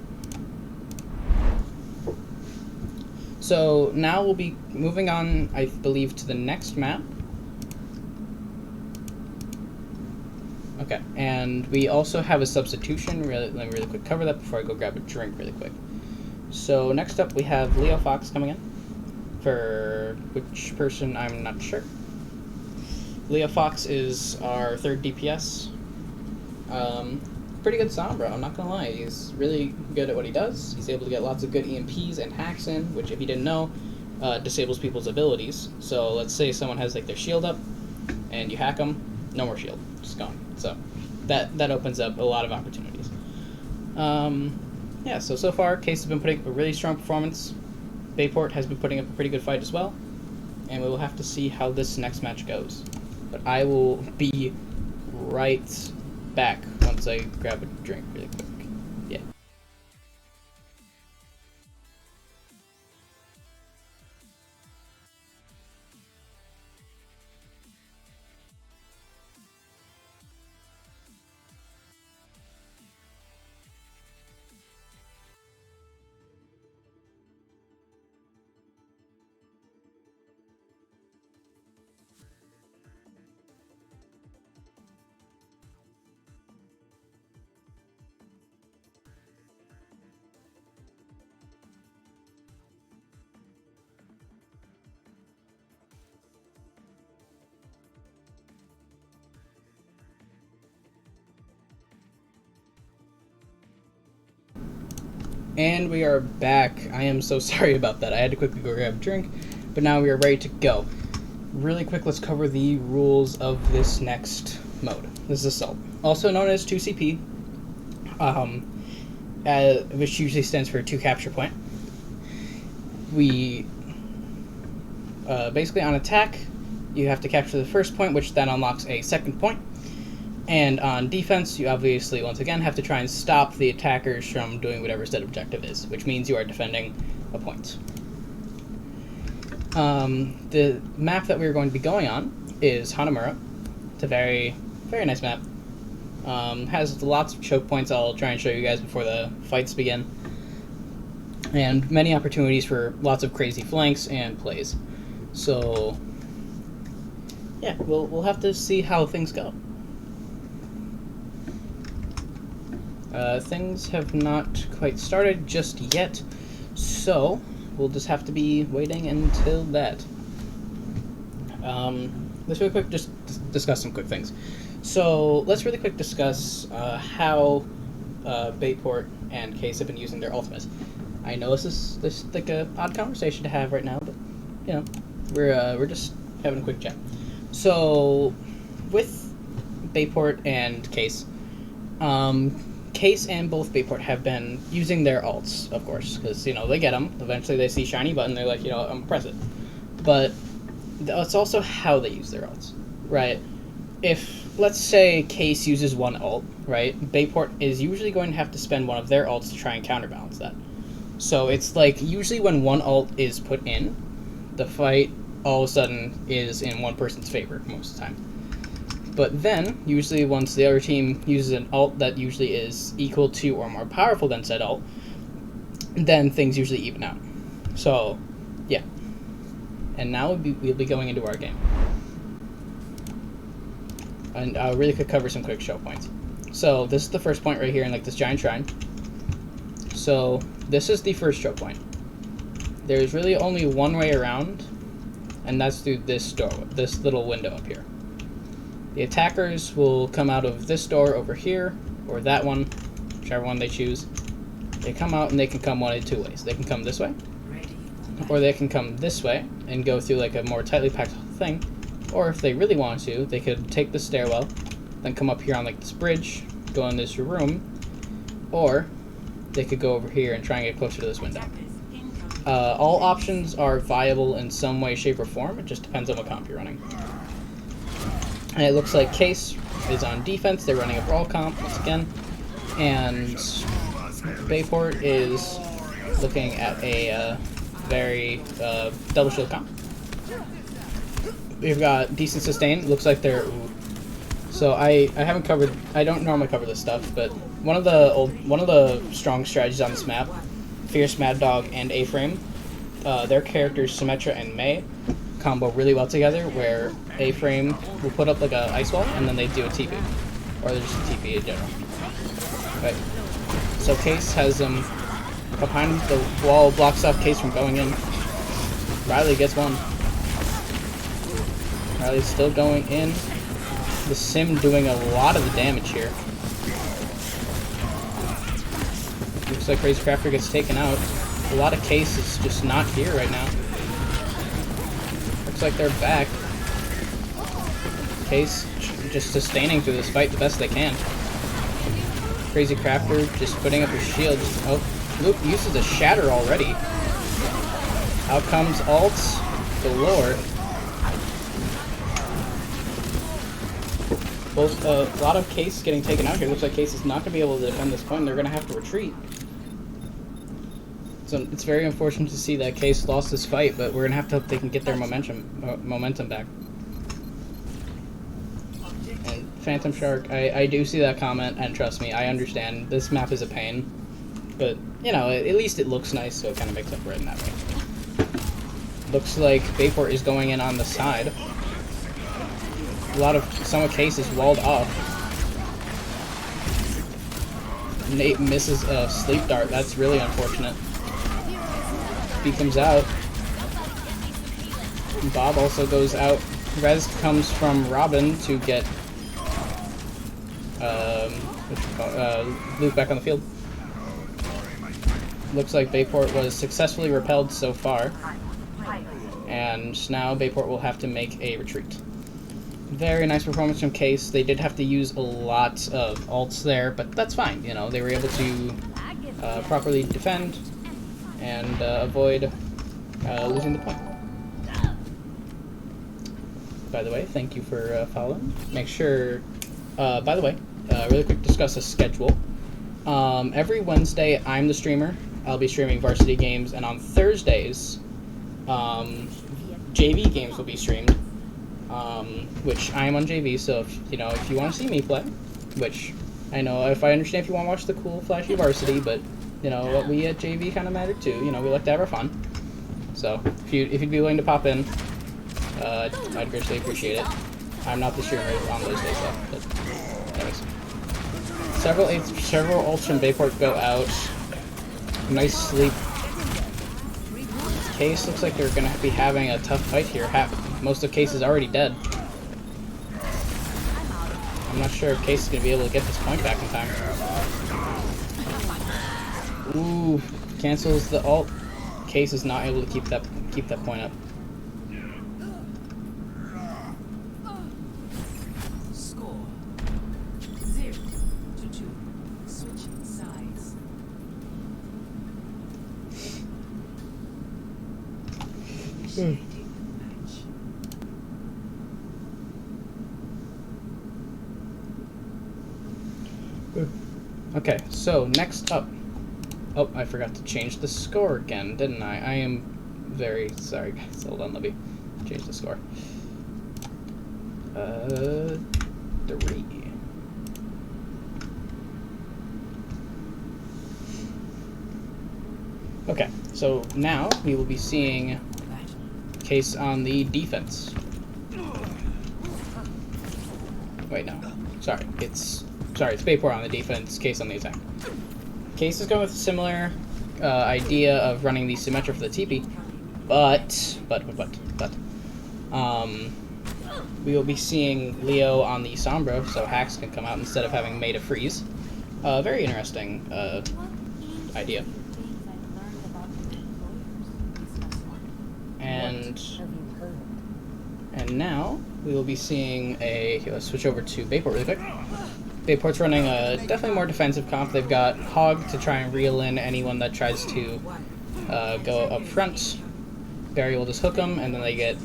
So now we'll be moving on, I believe, to the next map. Okay, and we also have a substitution. Let me really quick cover that before I go grab a drink really quick. So next up we have Leo Fox coming in. For which person, I'm not sure. Leo Fox is our 3rd DPS. Pretty good Sombra, I'm not gonna lie. He's really good at what he does. He's able to get lots of good EMPs and hacks in, which if you didn't know, disables people's abilities. So let's say someone has like their shield up, and you hack them, no more shield, just gone. So that opens up a lot of opportunities. Yeah, so far Case has been putting up a really strong performance. Bayport has been putting up a pretty good fight as well, and we will have to see how this next match goes. But I will be right back once I grab a drink really quick. Yeah. And we are back. I am so sorry about that. I had to quickly go grab a drink, but now we are ready to go. Really quick, let's cover the rules of this next mode. This is Assault, also known as 2CP, which usually stands for 2 capture point. We, basically on attack, you have to capture the first point, which then unlocks a second point. And on defense, you obviously, once again, have to try and stop the attackers from doing whatever said objective is, which means you are defending a point. The map that we're going to be going on is Hanamura. It's a very, very nice map. Has lots of choke points I'll try and show you guys before the fights begin. And many opportunities for lots of crazy flanks and plays. So, yeah, we'll have to see how things go. Things have not quite started just yet, so we'll just have to be waiting until that. Let's really quick just discuss some quick things. So let's really quick discuss how Bayport and Case have been using their ultimates. I know this is like a odd conversation to have right now, but you know we're just having a quick chat. So with Bayport and Case, Case and both Bayport have been using their ults, of course, because, you know, they get them. Eventually they see shiny button, they're like, you know, I'm gonna press it. But it's also how they use their ults, right? if, let's say, Case uses one ult, right, Bayport is usually going to have to spend one of their ults to try and counterbalance that. So it's like, usually when one ult is put in, the fight all of a sudden is in one person's favor most of the time. But then, usually once the other team uses an ult that usually is equal to or more powerful than said ult, then things usually even out. So, yeah. And now we'll be going into our game. And I'll really quick cover some quick show points. So, this is the first point right here in like this giant shrine. So, this is the first choke point. There's really only one way around, and that's through this door, this little window up here. The attackers will come out of this door over here, or that one, whichever one they choose. They come out and they can come one of two ways. They can come this way, or they can come this way and go through like a more tightly packed thing. Or if they really want to, they could take the stairwell, then come up here on like this bridge, go in this room, or they could go over here and try and get closer to this window. All options are viable in some way, shape, or form. It just depends on what comp you're running. And it looks like Case is on defense. They're running a brawl comp once again. And Bayport is looking at a very double shield comp. We've got decent sustain. Looks like they're... Ooh. So I haven't covered... I don't normally cover this stuff, but one of the strong strategies on this map, Fierce Mad Dog and A-Frame, their characters Symmetra and Mei combo really well together, where A-Frame will put up like a ice wall and then they do a TP, or they're just a TP in general. Right. So Case has them behind the wall, blocks off Case from going in. Riley gets one. Riley's still going in. The Sim doing a lot of the damage here. Looks like Crazy Crafter gets taken out. A lot of Case is just not here right now. Looks like they're back. Case just sustaining through this fight the best they can. Crazy Crafter just putting up his shield. Oh, Luke uses a shatter already. Out comes ults galore. Both a lot of Case getting taken out here. Looks like Case is not going to be able to defend this point. They're going to have to retreat. So it's very unfortunate to see that Case lost this fight, but we're going to have to hope they can get their momentum back. And Phantom Shark, I do see that comment, and trust me, I understand. This map is a pain. But, you know, at least it looks nice, so it kind of makes up for it in that way. Looks like Bayport is going in on the side. Some of Case is walled off. Nate misses a sleep dart. That's really unfortunate. He comes out. Bob also goes out. Rez comes from Robin to get Luke back on the field. Looks like Bayport was successfully repelled so far. And now Bayport will have to make a retreat. Very nice performance from Case. They did have to use a lot of ults there, but that's fine. You know, they were able to properly defend and avoid losing the point. By the way, thank you for following. Make sure, by the way, really quick discuss a schedule. Every Wednesday, I'm the streamer. I'll be streaming varsity games, and on Thursdays, JV games will be streamed. Which I am on JV, so if you want to see me play, which I know, if I understand if you want to watch the cool, flashy varsity, but you know, we at JV kind of matter too. You know, we like to have our fun. So if you'd be willing to pop in, I'd greatly appreciate it. I'm not the streamer on those days though. But anyways, several ults from Bayport go out. Nice sleep. Case looks like they're gonna be having a tough fight here. Most of Case is already dead. I'm not sure if Case is gonna be able to get this point back in time. Ooh, cancels the ult. Case is not able to keep that point up. Score 0-2. Switching sides. Initiating match. Okay, so next up. Oh, I forgot to change the score again, didn't I? I am very sorry, guys. Hold on, let me change the score. 3. Okay, so now we will be seeing Case on the defense. Wait, no. Sorry, it's Bayport on the defense, Case on the attack. Case is going with a similar idea of running the Symmetra for the TP, but we will be seeing Leo on the Sombra, so hacks can come out instead of having made a freeze. Very interesting idea. And now we will be seeing a. Here, let's switch over to Bayport really quick. Bayport's running a definitely more defensive comp. They've got Hog to try and reel in anyone that tries to go up front. Barry will just hook them, and then they get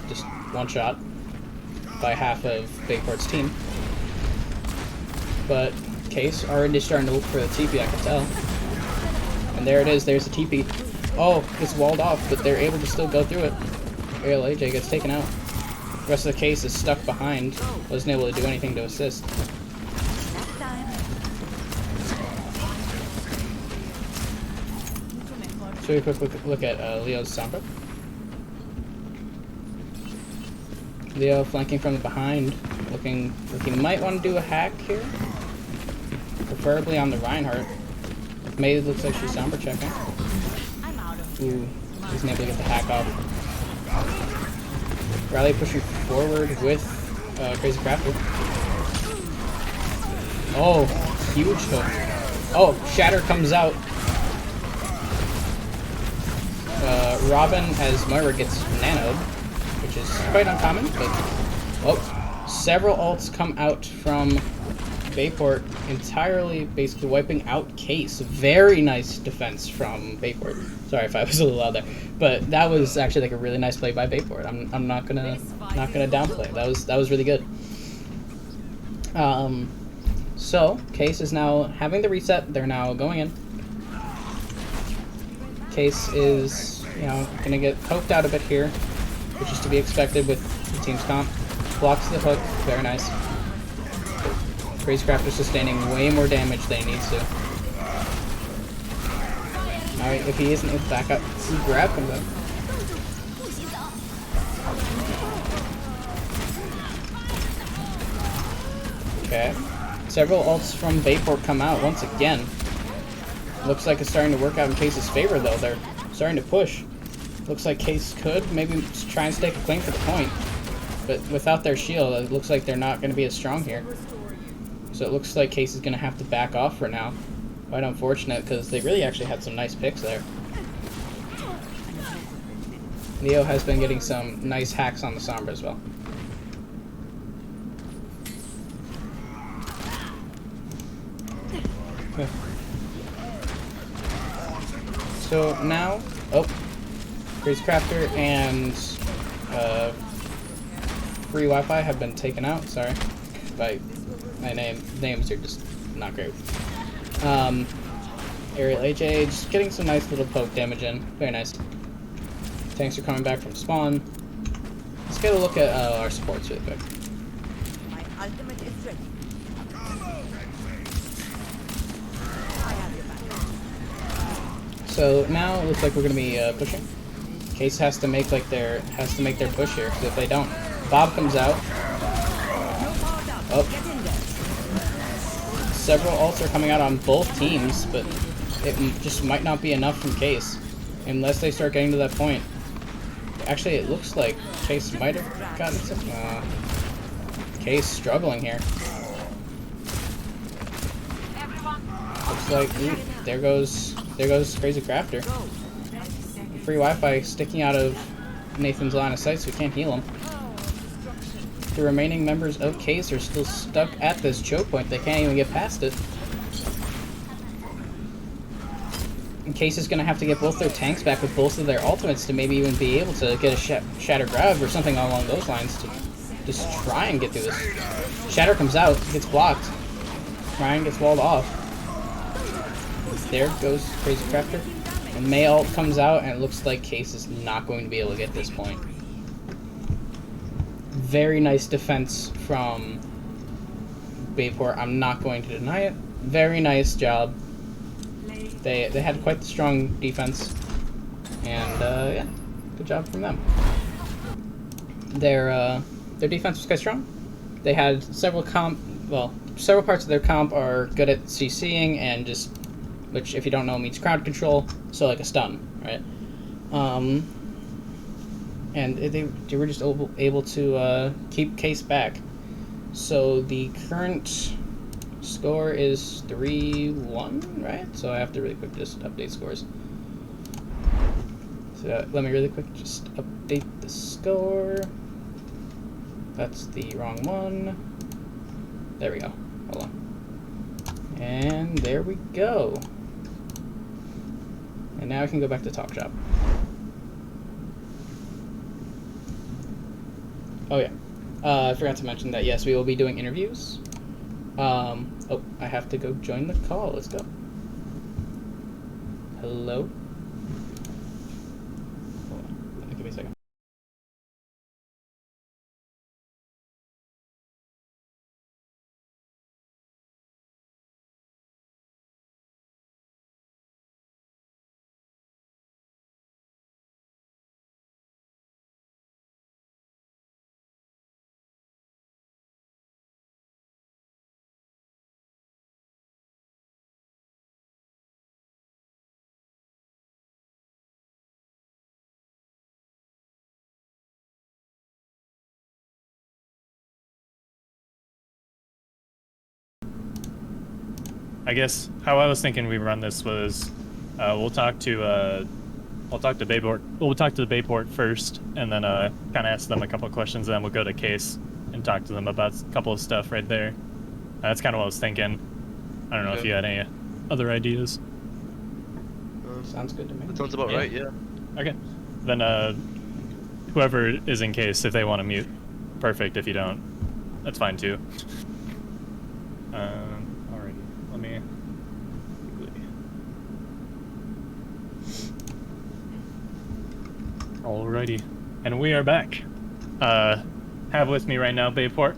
just one shot by half of Bayport's team. But Case already starting to look for the TP, I can tell. And there it is, there's the TP. Oh, it's walled off, but they're able to still go through it. Aerial AJ gets taken out. The rest of the Case is stuck behind. Wasn't able to do anything to assist. So we quick look at Leo's Sombra. Leo flanking from the behind, looking like he might want to do a hack here. Preferably on the Reinhardt. May looks like she's Sombra checking. Ooh, he's able to get the hack off. Riley pushing forward with Crazy Crafter. Oh, huge hook. Oh, Shatter comes out. Robin as Moira gets nanoed, which is quite uncommon, but oh, several ults come out from Bayport, entirely basically wiping out Case. Very nice defense from Bayport. Sorry if I was a little loud there, but that was actually like a really nice play by Bayport. I'm not gonna downplay. That was really good. So Case is now having the reset. They're now going in. Case is, gonna get poked out a bit here, which is to be expected with the team's comp. Blocks the hook, very nice. Crazecraft is sustaining way more damage than he needs to. Alright, if he isn't able to back up, he grab him though. Okay. Several ults from Bayport come out once again. Looks like it's starting to work out in Case's favor though. They're starting to push. Looks like Case could maybe try and stake a claim for the point. But without their shield, it looks like they're not going to be as strong here. So it looks like Case is going to have to back off for now. Quite unfortunate, because they really actually had some nice picks there. Leo has been getting some nice hacks on the Sombra as well. Okay. So now, Crazy Crafter and Free Wi-Fi have been taken out. Sorry, my names are just not great. Aerial AJ just getting some nice little poke damage in. Very nice. Tanks are coming back from spawn. Let's get a look at our supports really quick. My ultimate is ready. So now it looks like we're gonna be pushing. Case has to make their push here, because if they don't, Bob comes out. Oh. Several ults are coming out on both teams, but it just might not be enough from Case unless they start getting to that point. Actually, it looks like Case might have gotten some. Case struggling here. Looks like there goes Crazy Crafter. Free Wi-Fi sticking out of Nathan's line of sight, so we can't heal him. The remaining members of Case are still stuck at this choke point. They can't even get past it. And Case is going to have to get both their tanks back with both of their ultimates to maybe even be able to get a Shatter grab or something along those lines to just try and get through this. Shatter comes out, gets blocked. Ryan gets walled off. There goes Crazy Crafter. And May ult comes out, and it looks like Case is not going to be able to get this point. Very nice defense from Bayport. I'm not going to deny it. Very nice job. They had quite the strong defense. And, yeah, good job from them. Their defense was quite strong. They had several parts of their comp are good at CCing and just, which if you don't know means crowd control, so like a stun, right? And they were just able to keep Case back. So the current score is 3-1, right? So I have to really quick just update scores. So let me really quick just update the score. That's the wrong one. There we go. Hold on. And there we go. And now I can go back to Talk Shop. Oh yeah. I forgot to mention that, yes, we will be doing interviews. Oh, I have to go join the call. Let's go. Hello? Hold on. Give me a second. I guess how I was thinking we run this was, we'll talk to Bayport. We'll talk to the Bayport first, and then kind of ask them a couple of questions. And then we'll go to Case and talk to them about a couple of stuff right there. That's kind of what I was thinking. I don't know if you had any other ideas. Sounds good to me. That sounds about right. Yeah. Okay. Then whoever is in Case, if they want to mute, perfect. If you don't, that's fine too. Alrighty. Let me. Alrighty, and we are back. Have with me right now Bayport.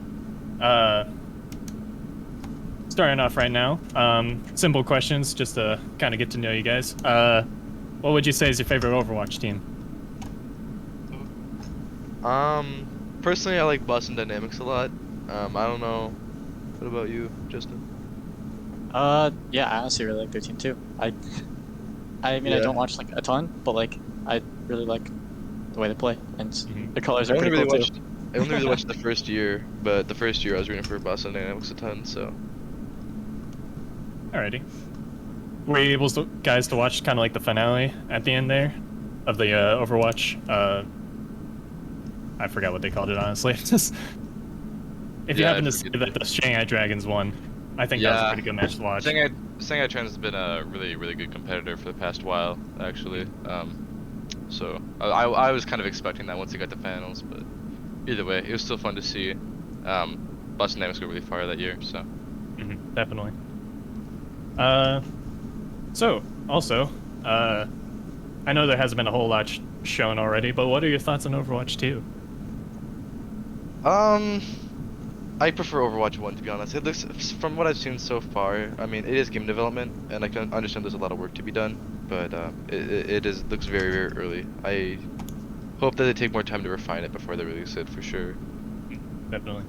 Starting off right now, simple questions just to kind of get to know you guys. What would you say is your favorite Overwatch team? Personally, I like Boston Dynamics a lot. I don't know. What about you, Justin? Yeah, I honestly really like their team too. I mean, I Yeah. don't watch like a ton, but like I really like the way they play, and the colors I are only pretty really cool too. I only really watched the first year, but the first year I was rooting for Boston Dynamics a ton. So Alrighty. Were you able to, guys to watch kind of like the finale at the end there of the Overwatch? I forgot what they called it, honestly. Just if you Yeah, happen to it's see pretty that the Shanghai Dragons won, I think that was a pretty good match to watch. Shanghai Trend has been a really good competitor for the past while, actually. So I was kind of expecting that once they got the finals, but either way, it was still fun to see. Boston Dynamics go really far that year, so. Definitely. So also, I know there hasn't been a whole lot shown already, but what are your thoughts on Overwatch 2? I prefer Overwatch 1, to be honest. It looks, from what I've seen so far, I mean, it is game development, and I can understand there's a lot of work to be done, but it looks very early. I hope that they take more time to refine it before they release it, for sure. Definitely.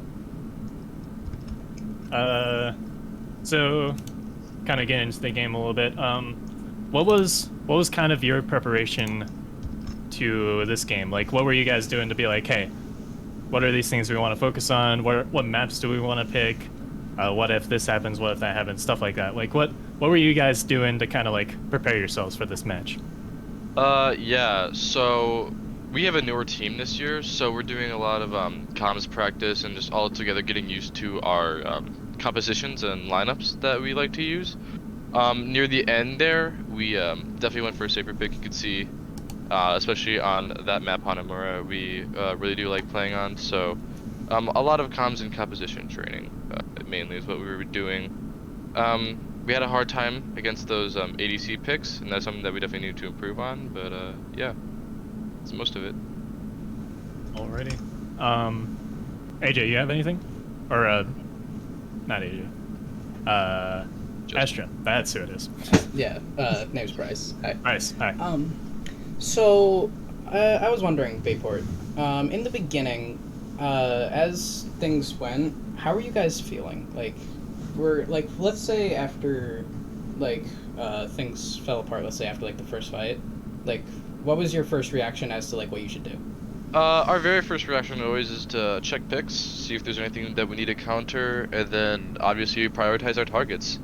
So, kind of getting into the game a little bit. What was kind of your preparation to this game? Like, what were you guys doing to be like, hey, what are these things we want to focus on? What maps do we want to pick? What if this happens? What if that happens? Stuff like that. Like, what were you guys doing to kind of like prepare yourselves for this match? Yeah, so we have a newer team this year, so we're doing a lot of comms practice and just all together getting used to our compositions and lineups that we like to use. Near the end there, we definitely went for a safer pick. You could see, especially on that map Hanamura, we really do like playing on. So a lot of comms and composition training mainly is what we were doing. We had a hard time against those ADC picks, and that's something that we definitely need to improve on. But yeah, that's most of it. Alrighty. AJ, you have anything? Or not AJ. Astra. That's who it is. Yeah, name's Bryce. Hi. Bryce. Hi. So, I was wondering, Bayport, in the beginning, as things went, how were you guys feeling? Like, let's say after, things fell apart, let's say after, the first fight, what was your first reaction as to, what you should do? Our very first reaction always is to check picks, see if there's anything that we need to counter, and then obviously prioritize our targets.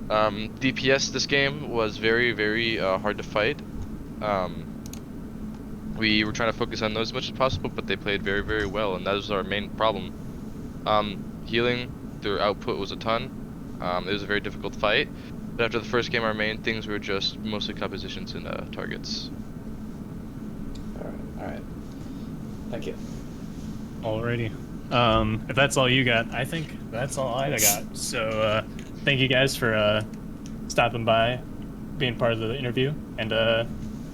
DPS this game was very, very hard to fight. We were trying to focus on those as much as possible, but they played very, very well, and that was our main problem. Healing, their output was a ton. It was a very difficult fight, but after the first game, our main things were just mostly compositions and targets. Alright. Thank you. Alrighty. If that's all you got, I think that's all I got. So, thank you guys for stopping by, being part of the interview, and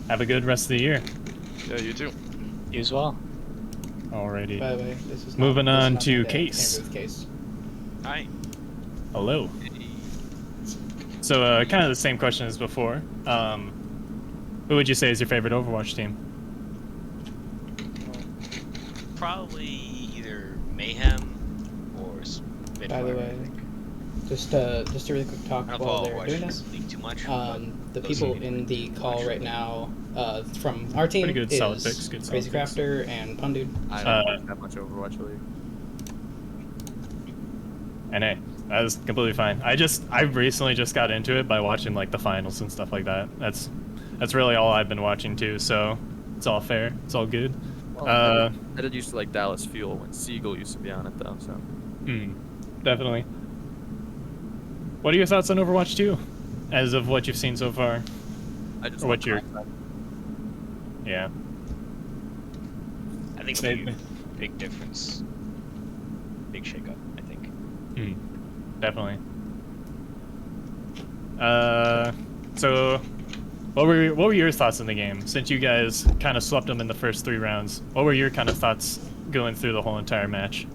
have a good rest of the year. Yeah, you too. You as well. Alrighty. By the way, this is Moving on not to the Case. interview with Case. Hi. Hello. So, kind of the same question as before. Who would you say is your favorite Overwatch team? Probably either Mayhem or Spitfire. By the way, I think. just a really quick talk I don't while follow they're Overwatch doing this. League too much. The those people are in the call actually right now, from our team, Pretty good, is solid picks, good solid Crazy picks. Crafter and Pundude. I don't watch that much Overwatch League. And hey, that was completely fine. I recently just got into it by watching the finals and stuff like that. That's really all I've been watching too. So it's all fair. It's all good. Well, I did used to like Dallas Fuel when Siegel used to be on it though. So Definitely. What are your thoughts on Overwatch 2, as of what you've seen so far? I just Or what you're- Yeah. I think it'll be a big difference. Big shakeup, I think. Definitely. So, what were your thoughts in the game? Since you guys kind of swept them in the first 3 rounds, what were your kind of thoughts going through the whole entire match?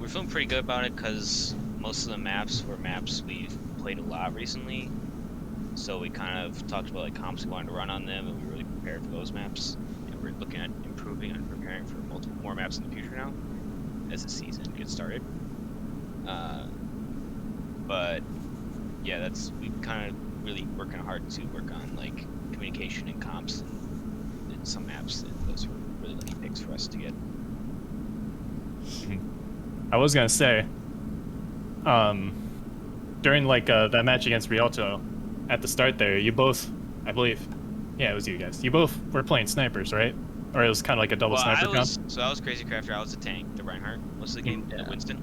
We're feeling pretty good about it because most of the maps were maps we've played a lot recently. So we kind of talked about comps we wanted to run on them, and we were really prepared for those maps. And we're looking at improving and preparing for multiple more maps in the future now, as the season gets started. But yeah, we kind of really working hard to work on communication and comps and some maps, and those were really lucky picks for us to get. I was gonna say, during that match against Rialto, at the start there, you both, I believe, yeah, it was you guys. You both were playing snipers, right? Or it was kind of like a double sniper comp? So I was Crazy Crafter, I was the tank, the Reinhardt, most of the game, Yeah. Winston.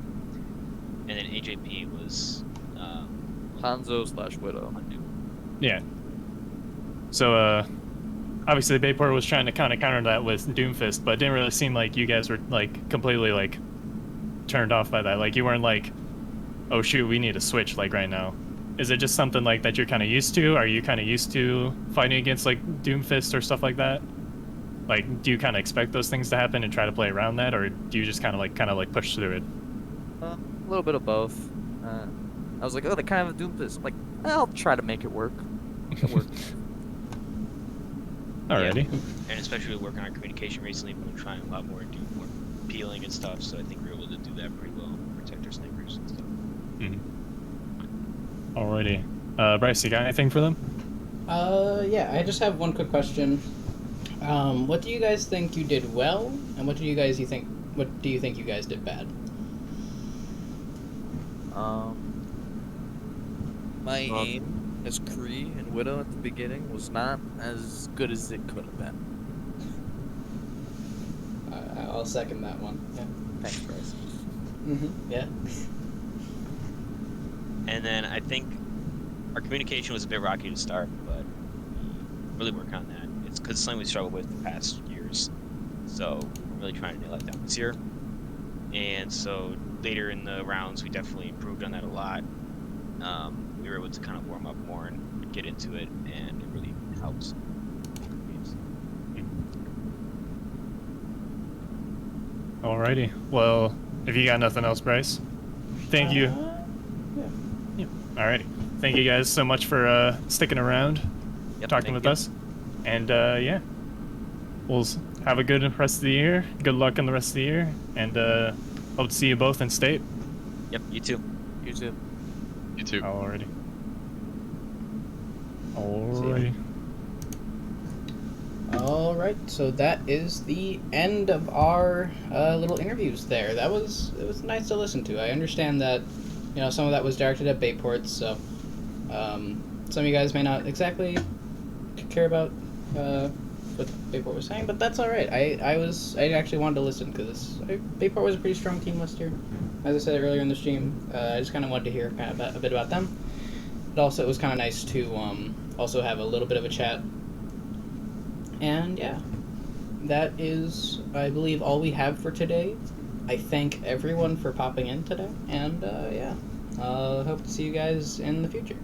And then AJP was Hanzo/Widow. Yeah. So, obviously Bayport was trying to kind of counter that with Doomfist, but it didn't really seem like you guys were completely turned off by that. You weren't oh shoot, we need to switch right now. Is it just something that you're kind of used to? Are you kind of used to fighting against Doomfist or stuff like that? Do you kind of expect those things to happen and try to play around that, or do you just kind of push through it? A little bit of both. I was like, oh, they kind of have a Doomfist. I'm like, I'll try to make it work. It worked. Alrighty. Yeah. And especially working on our communication recently, we've been trying a lot more to do more peeling and stuff, so I think we're able to do that pretty well, protect our snipers and stuff. Alrighty. Bryce, you got anything for them? Yeah, I just have one quick question. What do you guys think you did well, and what do you think you guys did bad? My aim as Kree and Widow at the beginning was not as good as it could have been. I'll second that one. Yeah. Thanks, Bryce. Yeah. And then I think our communication was a bit rocky to start, but really work on that. It's because something we struggled with the past years, so we're really trying to nail that down this year. and so later in the rounds we definitely improved on that a lot. We were able to kind of warm up more and get into it, and it really helps. Alrighty. Well, if you got nothing else, Bryce, thank you. Yeah. Alrighty. Thank you guys so much for sticking around, Yep, talking thank with you. us, and yeah, we'll have a good rest of the year. Good luck in the rest of the year, and hope to see you both in state. Yep, you too. You too. You too. Alrighty. ya. Alrighty. All right, so that is the end of our little interviews. There, it was nice to listen to. I understand that, some of that was directed at Bayports, so some of you guys may not exactly care about what Bayport was saying, but that's all right. I actually wanted to listen because Bayport was a pretty strong team last year. As I said earlier in the stream, I just kind of wanted to hear kind of a bit about them. But also, it was kind of nice to also have a little bit of a chat. And yeah, that is, I believe, all we have for today. I thank everyone for popping in today, and yeah, hope to see you guys in the future.